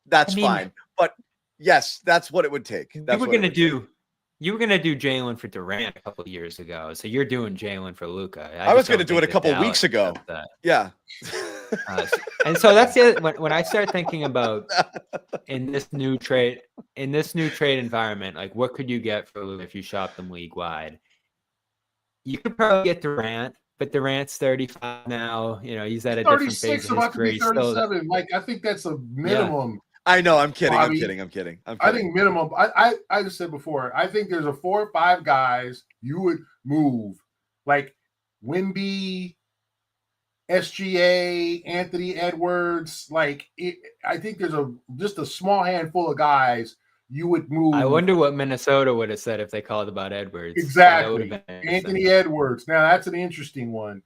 That's fine. But yes, that's what it would take. You were going to do Jalen for Durant a couple of years ago, so you're doing Jalen for Luka. I was going to do it a couple of weeks ago. Yeah. And so that's it. When I start thinking about in this new trade environment, like what could you get for Luka if you shop them league wide? You could probably get Durant, but Durant's 35 now. He's at a different phase of his career. 37. Like, I think that's a minimum. Yeah. I know. I'm kidding. Bobby, I'm kidding. I think minimum. I just said before, I think there's 4 or 5 guys you would move, like Wemby, SGA, Anthony Edwards. Like, I think there's just a small handful of guys you would move. I wonder what Minnesota would have said if they called about Edwards. Exactly. Anthony Edwards. Now, that's an interesting one,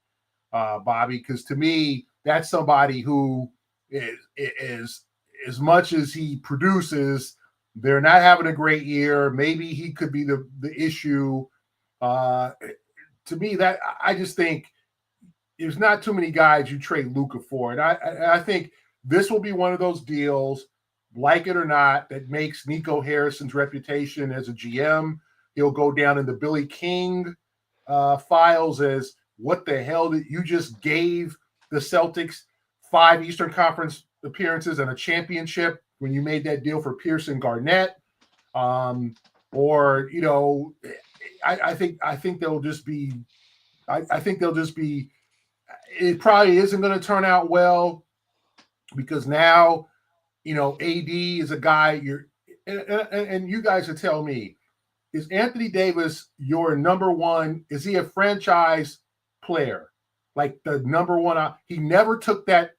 Bobby, because to me, that's somebody who is as much as he produces, they're not having a great year. Maybe he could be the issue. To me, that I just think there's not too many guys you trade Luka for. And I think this will be one of those deals, like it or not, that makes Nico Harrison's reputation as a GM He'll go down in the Billy King files as what the hell did you just gave the Celtics 5 Eastern Conference appearances and a championship when you made that deal for Pearson Garnett. Or, you know, I think they'll just be, I think they'll just be, it probably isn't going to turn out well because now, you know, AD is a guy and you guys will tell me, is Anthony Davis your number one? Is he a franchise player? Like the number one? He never took that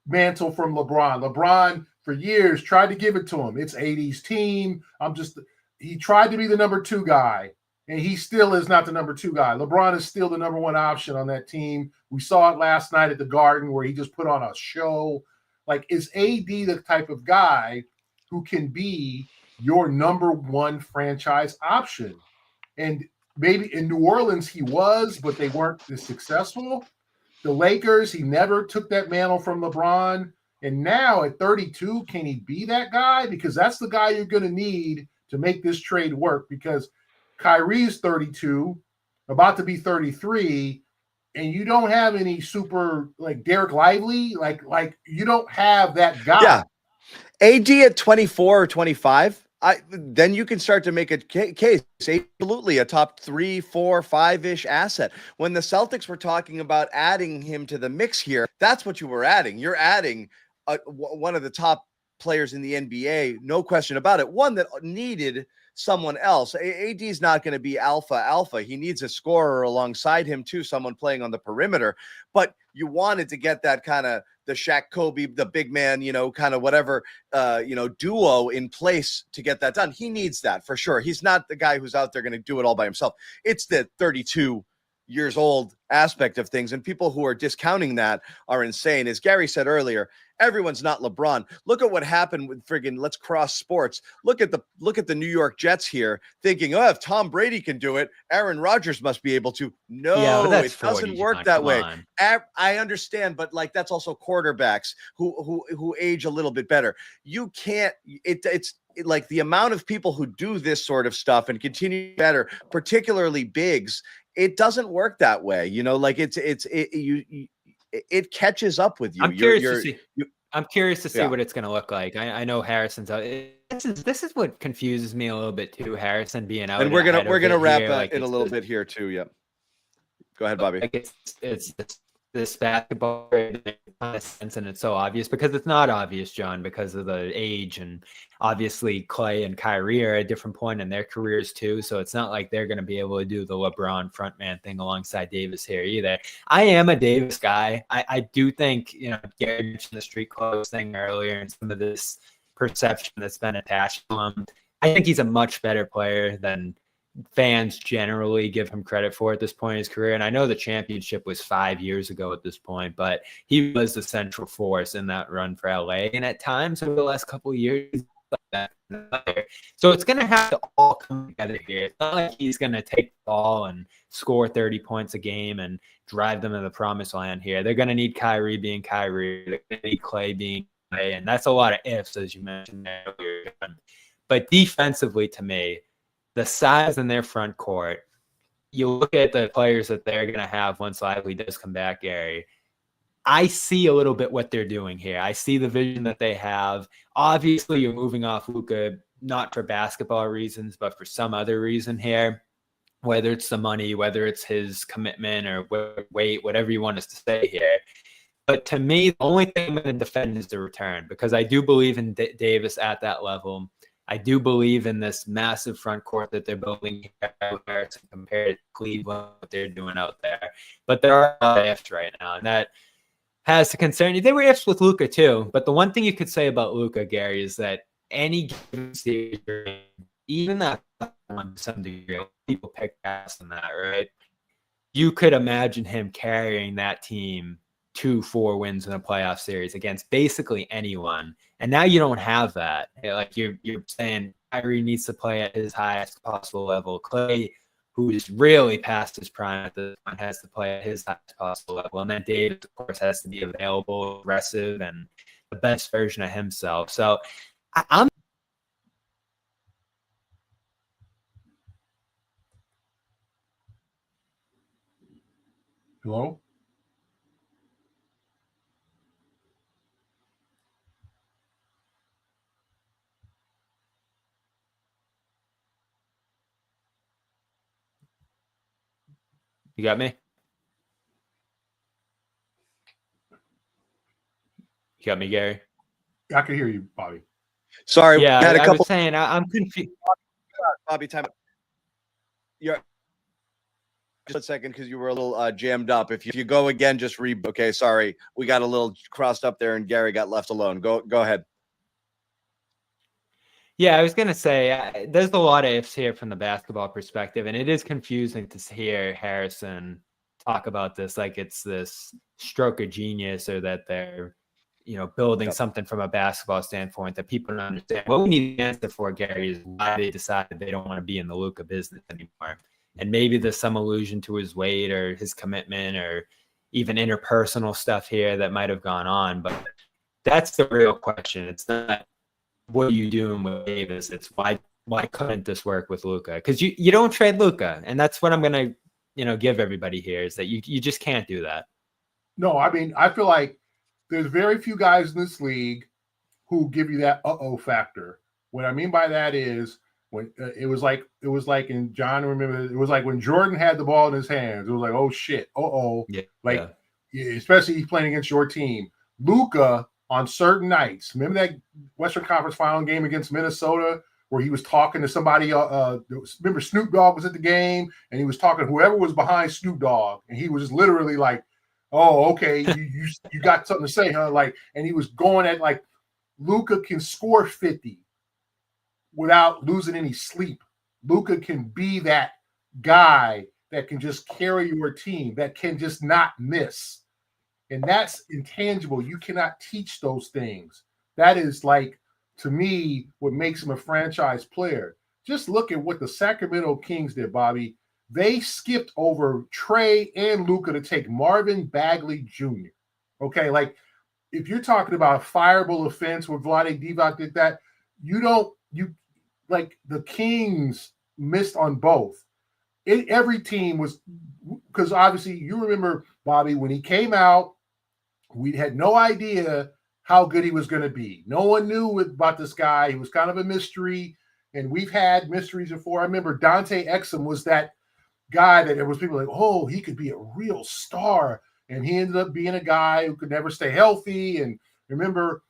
mantle from LeBron. LeBron for years tried to give it to him. It's AD's team. He tried to be the number 2 guy, and he still is not the number 2 guy. LeBron is still the number 1 option on that team. We saw it last night at the Garden where he just put on a show. Like, is AD the type of guy who can be your number 1 franchise option? And maybe in New Orleans he was, but they weren't as successful. The Lakers, he never took that mantle from LeBron. And now at 32, can he be that guy? Because that's the guy you're going to need to make this trade work, because Kyrie's 32, about to be 33, and you don't have any super like Derek Lively, like you don't have that guy. Yeah. AD at 24 or 25, then you can start to make a case. Absolutely a top 3, 4, 5-ish asset. When the Celtics were talking about adding him to the mix here, that's what you were adding. You're adding one of the top players in the NBA, no question about it. One that needed someone else. AD is not going to be alpha. He needs a scorer alongside him too, someone playing on the perimeter. But you wanted to get that kind of the Shaq Kobe, the big man, you know, kind of whatever, duo in place to get that done. He needs that for sure. He's not the guy who's out there going to do it all by himself. It's the 32 years old aspect of things, and people who are discounting that are insane. As Gary said earlier, everyone's not LeBron. Look at what happened with friggin' let's cross sports. Look at the New York Jets here thinking, oh, if Tom Brady can do it, Aaron Rodgers must be able to. No, it doesn't work that way. I understand, but like that's also quarterbacks who age a little bit better. You can't, it's like the amount of people who do this sort of stuff and continue better, particularly bigs, it doesn't work that way. You know, like it catches up with you. I'm curious to see what it's going to look like. I know Harrison's out. This is what confuses me a little bit too. Harrison being out, and we're gonna wrap in a little bit here too. Yep. Go ahead, Bobby. Like it's this basketball sense, and it's so obvious because it's not obvious, John, because of the age, and obviously Clay and Kyrie are at a different point in their careers too. So it's not like they're going to be able to do the LeBron frontman thing alongside Davis here either. I am a Davis guy. I do think, you know, Gary mentioned the street clothes thing earlier and some of this perception that's been attached to him. I think he's a much better player than fans generally give him credit for at this point in his career. And I know the championship was 5 years ago at this point, but he was the central force in that run for LA. And at times over the last couple of years, so it's going to have to all come together here. It's not like he's going to take the ball and score 30 points a game and drive them to the promised land here. They're going to need Kyrie being Kyrie. They're going to need Clay being Clay. And that's a lot of ifs, as you mentioned earlier. But defensively, to me, the size in their front court, you look at the players that they're going to have once Lively does come back, Gary. I see a little bit what they're doing here. I see the vision that they have. Obviously, you're moving off Luka, not for basketball reasons, but for some other reason here, whether it's the money, whether it's his commitment or weight, whatever you want us to say here. But to me, the only thing I'm going to defend is the return, because I do believe in Davis at that level. I do believe in this massive front court that they're building here compared to Cleveland, what they're doing out there. But there are a lot of ifs right now, and that has to concern you. They were ifs with Luka too, but the one thing you could say about Luka, Gary, is that any given series, even that one to some degree, people pick past on that, right? You could imagine him carrying that team 2-4 wins in a playoff series against basically anyone. And now you don't have that. Like you're saying Kyrie needs to play at his highest possible level. Clay, who is really past his prime at this point, has to play at his highest possible level. And then Davis, of course, has to be available, aggressive, and the best version of himself. So I'm Hello? You got me? You got me, Gary? I can hear you, Bobby. Sorry, Yeah, we had a I couple. was saying I'm confused. Bobby, time. You're just a second because you were a little jammed up. If you go again, just okay. Sorry, we got a little crossed up there, and Gary got left alone. Go ahead. Yeah, I was going to say there's a lot of ifs here from the basketball perspective, and it is confusing to hear Harrison talk about this like it's this stroke of genius or that they're, building something from a basketball standpoint that people don't understand. What we need the answer for, Gary, is why they decided they don't want to be in the Luka business anymore. And maybe there's some allusion to his weight or his commitment or even interpersonal stuff here that might have gone on. But that's the real question. It's not what are you doing with Davis? It's why couldn't this work with Luka? Because you don't trade Luka, and that's what I'm gonna give everybody here is that you just can't do that. No, I mean, I feel like there's very few guys in this league who give you that factor. What I mean by that is when it was like in John, remember, it was like when Jordan had the ball in his hands, it was like, oh shit, especially he's playing against your team. Luka on certain nights, remember that Western Conference Final game against Minnesota where he was talking to somebody, remember Snoop Dogg was at the game and he was talking to whoever was behind Snoop Dogg, and he was just literally like, oh, okay, you got something to say, huh? Like, and he was going at like, Luka can score 50 without losing any sleep. Luka can be that guy that can just carry your team, that can just not miss. And that's intangible. You cannot teach those things. That is like, to me, what makes him a franchise player. Just look at what the Sacramento Kings did, Bobby. They skipped over Trey and Luka to take Marvin Bagley Jr. Okay, like if you're talking about a fireable offense where Vlade Divac did that, like the Kings missed on both. Every team was, because obviously you remember, Bobby, when he came out, we had no idea how good he was going to be. No one knew about this guy. He was kind of a mystery, and we've had mysteries before. I remember Dante Exum was that guy that there was people like, oh, he could be a real star, and he ended up being a guy who could never stay healthy. And remember,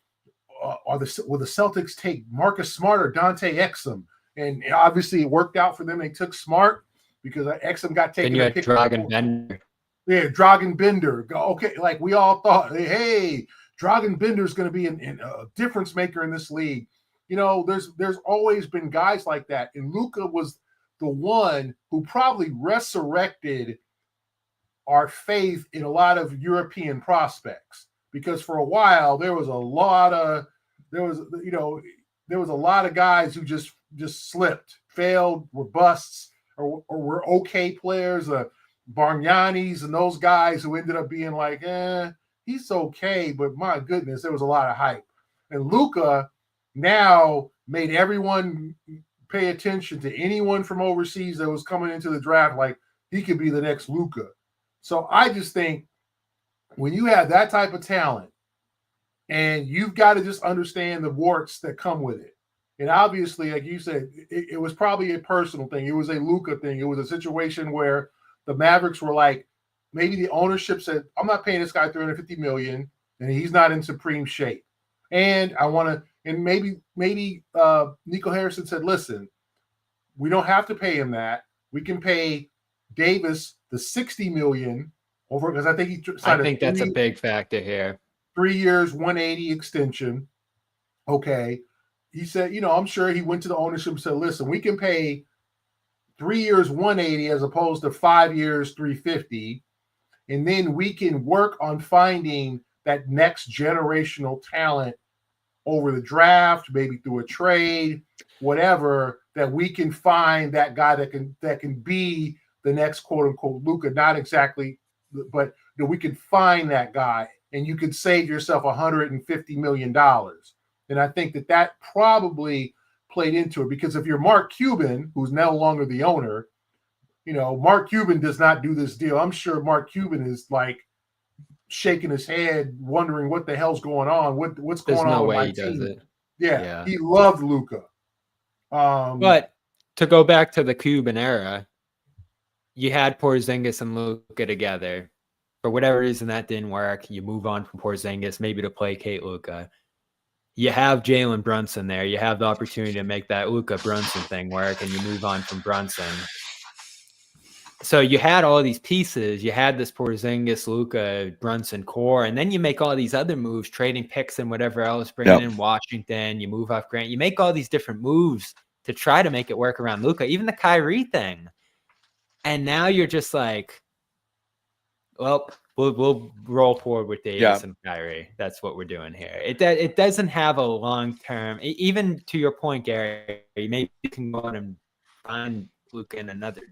will the Celtics take Marcus Smart or Dante Exum? And obviously it worked out for them. They took Smart because Exum got taken. Then you had Dragan Bender. Yeah, Dragan Bender. Okay, like we all thought, hey, Dragan Bender is going to be a difference maker in this league. There's always been guys like that. And Luka was the one who probably resurrected our faith in a lot of European prospects, because for a while there was a lot of guys who just slipped, failed, were busts, or were okay players, Bargnanis and those guys who ended up being like, he's okay, but my goodness, there was a lot of hype. And Luka now made everyone pay attention to anyone from overseas that was coming into the draft, like he could be the next Luka. So I just think when you have that type of talent, and you've got to just understand the warts that come with it. And obviously, like you said, it was probably a personal thing. It was a Luka thing. It was a situation where the Mavericks were like, maybe the ownership said, I'm not paying this guy $350 million, and he's not in supreme shape. And I want to, and maybe Nico Harrison said, listen, we don't have to pay him that. We can pay Davis the $60 million over, because I think that's a big factor here. 3 years, 180 extension. Okay. He said, I'm sure he went to the ownership and said, listen, we can pay 3 years, 180 as opposed to 5 years, 350. And then we can work on finding that next generational talent over the draft, maybe through a trade, whatever, that we can find that guy that can be the next quote unquote Luka, not exactly, but that we can find that guy and you could save yourself $150 million. And I think that probably played into it, because if you're Mark Cuban, who's no longer the owner, Mark Cuban does not do this deal. I'm sure Mark Cuban is like shaking his head, wondering what the hell's going on. What's There's going on no with way my he does team? it. Yeah, he loved Luka. But to go back to the Cuban era, you had Porzingis and Luka together. For whatever reason, that didn't work. You move on from Porzingis, maybe to placate Luka. You have Jalen Brunson there. You have the opportunity to make that Luka Brunson thing work, and you move on from Brunson. So you had all these pieces. You had this Porzingis, Luka, Brunson core, and then you make all these other moves, trading picks and whatever else, bringing in Washington. You move off Grant. You make all these different moves to try to make it work around Luka, even the Kyrie thing. And now you're just like, well, we'll roll forward with Davis and Kyrie. That's what we're doing here. It doesn't have a long term. Even to your point, Gary, maybe you can go out and find Luka in another.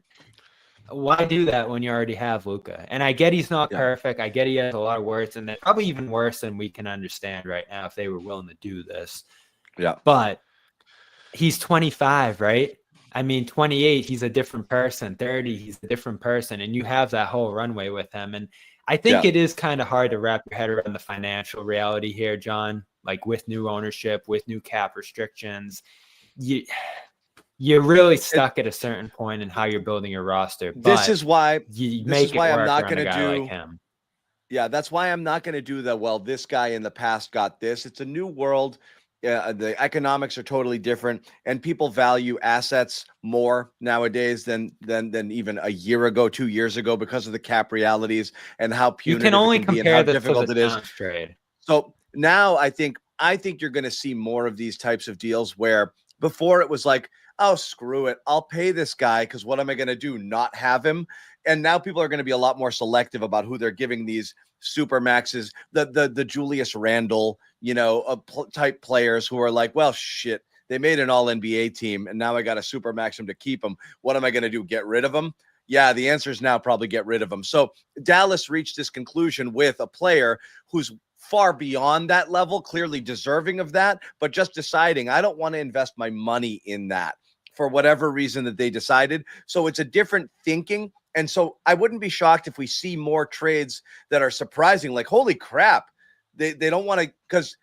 Why do that when you already have Luka? And I get he's not perfect. I get he has a lot of words, and they're probably even worse than we can understand right now if they were willing to do this. Yeah. But he's 25, right? I mean, 28, he's a different person. 30, he's a different person. And you have that whole runway with him. And I think it is kind of hard to wrap your head around the financial reality here, John, like with new ownership, with new cap restrictions. You're really stuck at a certain point in how you're building your roster. But this is why I'm not going to do like him. Yeah, that's why I'm not going to do this guy in the past got this. It's a new world. The economics are totally different, and people value assets more nowadays than even a year ago, 2 years ago, because of the cap realities and how punitive you can only it can compare be and how difficult it is. Trade. So now I think you're going to see more of these types of deals where before it was like, oh, screw it, I'll pay this guy because what am I going to do? Not have him? And now people are going to be a lot more selective about who they're giving these super maxes, the Julius Randle, type players who are like, well, shit, they made an all NBA team and now I got to super max him to keep him. What am I going to do? Get rid of him? Yeah, the answer is now probably get rid of him. So Dallas reached this conclusion with a player who's far beyond that level, clearly deserving of that, but just deciding I don't want to invest my money in that for whatever reason that they decided. So it's a different thinking. And so I wouldn't be shocked if we see more trades that are surprising, like, holy crap, they don't want to, because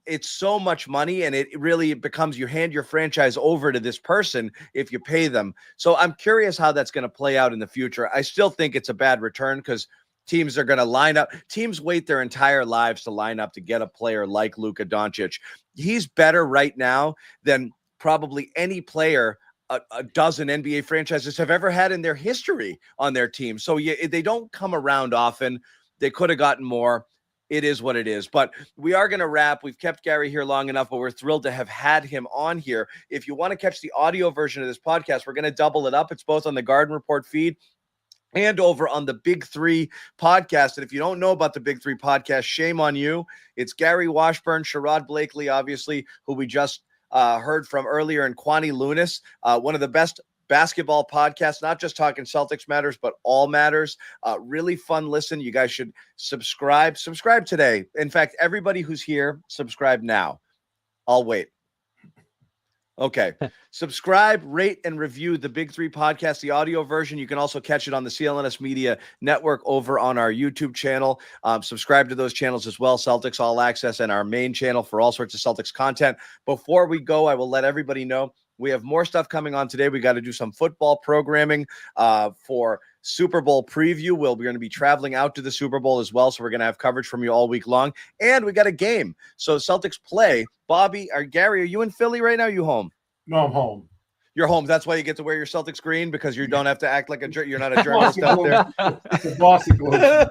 it's so much money and it really becomes you hand your franchise over to this person if you pay them. So I'm curious how that's going to play out in the future. I still think it's a bad return because teams are going to line up. Teams wait their entire lives to line up to get a player like Luka Doncic. He's better right now than probably any player a dozen NBA franchises have ever had in their history on their team. So they don't come around often. They could have gotten more. It is what it is. But we are going to wrap. We've kept Gary here long enough, but we're thrilled to have had him on here. If you want to catch the audio version of this podcast, we're going to double it up. It's both on the Garden Report feed and over on the Big Three podcast. And if you don't know about the Big Three podcast, shame on you. It's Gary Washburn, Sherrod Blakely, obviously, who we just heard from earlier, and Kwani Lunis, one of the best basketball podcasts, not just talking Celtics matters, but all matters. Really fun listen. You guys should subscribe today. In fact, everybody who's here, subscribe now. I'll wait. Okay. Subscribe, rate, and review the Big Three podcast, the audio version. You can also catch it on the CLNS Media Network over on our YouTube channel. Subscribe to those channels as well, Celtics All Access and our main channel for all sorts of Celtics content. Before we go, I will let everybody know we have more stuff coming on today. We got to do some football programming for Super Bowl preview. We're going to be traveling out to the Super Bowl as well, so we're going to have coverage from you all week long. And we got a game. So Celtics play. Bobby or Gary, are you in Philly right now? Are you home? No, I'm home. You're home. That's why you get to wear your Celtics green, because you don't have to act like you're not a journalist out there. It's a bossy globe.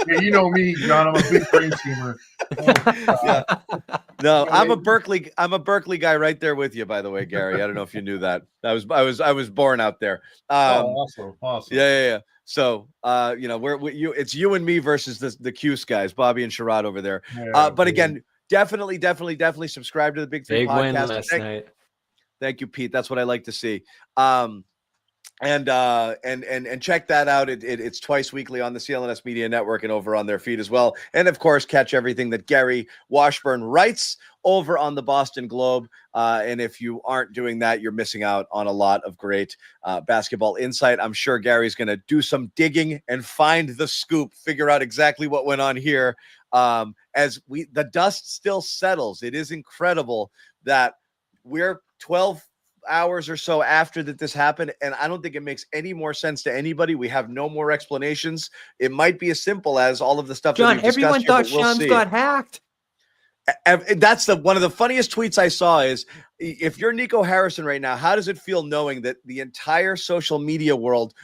Yeah, you know me, John. I'm a big green teamer. Yeah. No, I'm a Berkeley guy right there with you, by the way, Gary. I don't know if you knew that. I was born out there. Awesome. Yeah. So it's you and me versus the Cuse guys, Bobby and Sherrod over there. Yeah, but again, definitely subscribe to the Big Three Big podcast. win last night. Thank you, Pete. That's what I like to see. And check that out. It's twice weekly on the CLNS Media Network and over on their feed as well. And of course, catch everything that Gary Washburn writes over on the Boston Globe. And if you aren't doing that, you're missing out on a lot of great basketball insight. I'm sure Gary's going to do some digging and find the scoop, figure out exactly what went on here. As the dust still settles, it is incredible that we're 12 hours or so after that this happened, and I don't think it makes any more sense to anybody. We have no more explanations. It might be as simple as all of the stuff. John, that we've everyone discussed here, thought Shams got hacked. That's one of the funniest tweets I saw is, if you're Nico Harrison right now, how does it feel knowing that the entire social media world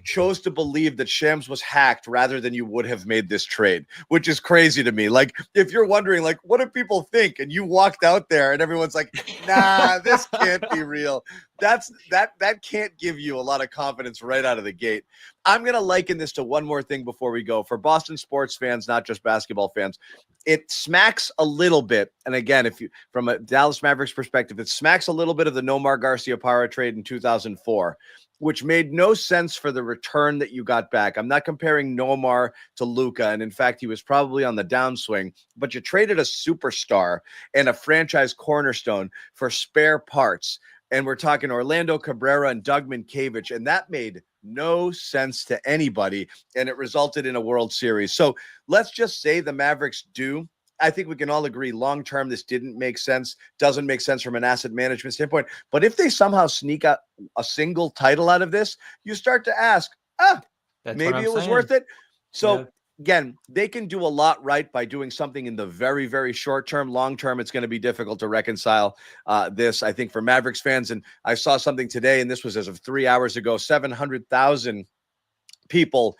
chose to believe that Shams was hacked rather than you would have made this trade, which is crazy to me. Like, if you're wondering, like, what do people think? And you walked out there and everyone's like, nah, this can't be real. That can't give you a lot of confidence right out of the gate. I'm going to liken this to one more thing before we go. For Boston sports fans, not just basketball fans, it smacks a little bit. And again, if you, from a Dallas Mavericks perspective, it smacks a little bit of the Nomar Garciaparra trade in 2004, which made no sense for the return that you got back. I'm not comparing Nomar to Luka, and in fact, he was probably on the downswing, but you traded a superstar and a franchise cornerstone for spare parts. And we're talking Orlando Cabrera and Doug Minkiewicz, and that made no sense to anybody, and it resulted in a World Series. So let's just say the Mavericks do. I think we can all agree long-term this didn't make sense, doesn't make sense from an asset management standpoint. But if they somehow sneak out a single title out of this, you start to ask, maybe it was worth it. So again, they can do a lot right by doing something in the very, very short term. Long term, it's going to be difficult to reconcile this, I think, for Mavericks fans. And I saw something today, and this was as of 3 hours ago, 700,000 people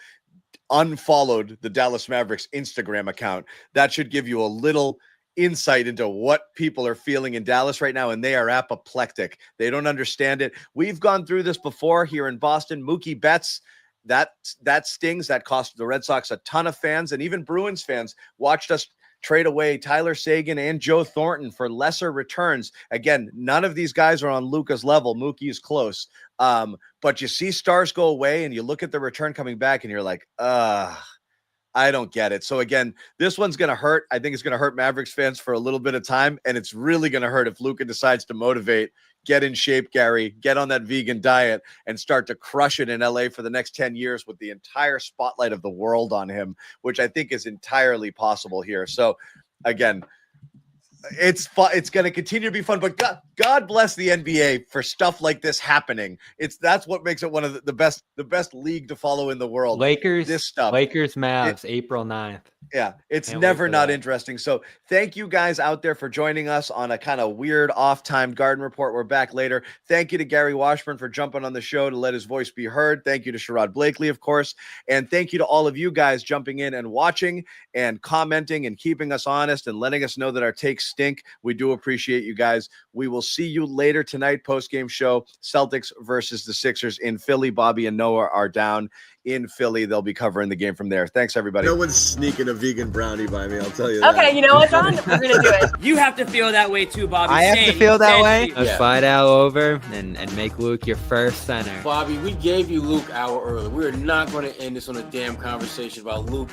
unfollowed the Dallas Mavericks Instagram account. That should give you a little insight into what people are feeling in Dallas right now, and they are apoplectic. They don't understand it. We've gone through this before here in Boston. Mookie Betts, that stings. That cost the Red Sox a ton of fans, and even Bruins fans watched us trade away Tyler Seguin and Joe Thornton for lesser returns. Again, none of these guys are on Luka's level. Mookie is close. But you see stars go away and you look at the return coming back and you're like, I don't get it. So again, this one's going to hurt. I think it's going to hurt Mavericks fans for a little bit of time. And it's really going to hurt if Luka decides to motivate, get in shape, Gary, get on that vegan diet and start to crush it in LA for the next 10 years with the entire spotlight of the world on him, which I think is entirely possible here. So again, it's fun. It's going to continue to be fun, but God bless the NBA for stuff like this happening. That's what makes it one of the best league to follow in the world. This stuff. Lakers, Mavs, April 9th. Yeah, it's never not interesting. So thank you guys out there for joining us on a kind of weird off-time Garden Report. We're back later. Thank you to Gary Washburn for jumping on the show to let his voice be heard. Thank you to Sherrod Blakely, of course. And thank you to all of you guys jumping in and watching and commenting and keeping us honest and letting us know that our takes stink. We do appreciate you guys. We will see you later tonight, post-game show, Celtics versus the Sixers in Philly. Bobby and Noah are down in Philly. They'll be covering the game from there. Thanks, everybody. No one's sneaking a vegan brownie by me, I'll tell you that. Okay, you know what, John? We're going to do it. You have to feel that way too, Bobby. I have to feel that way. Yeah. Let's fight out over and make Luke your first center. Bobby, we gave you Luke hour early. We're not going to end this on a damn conversation about Luke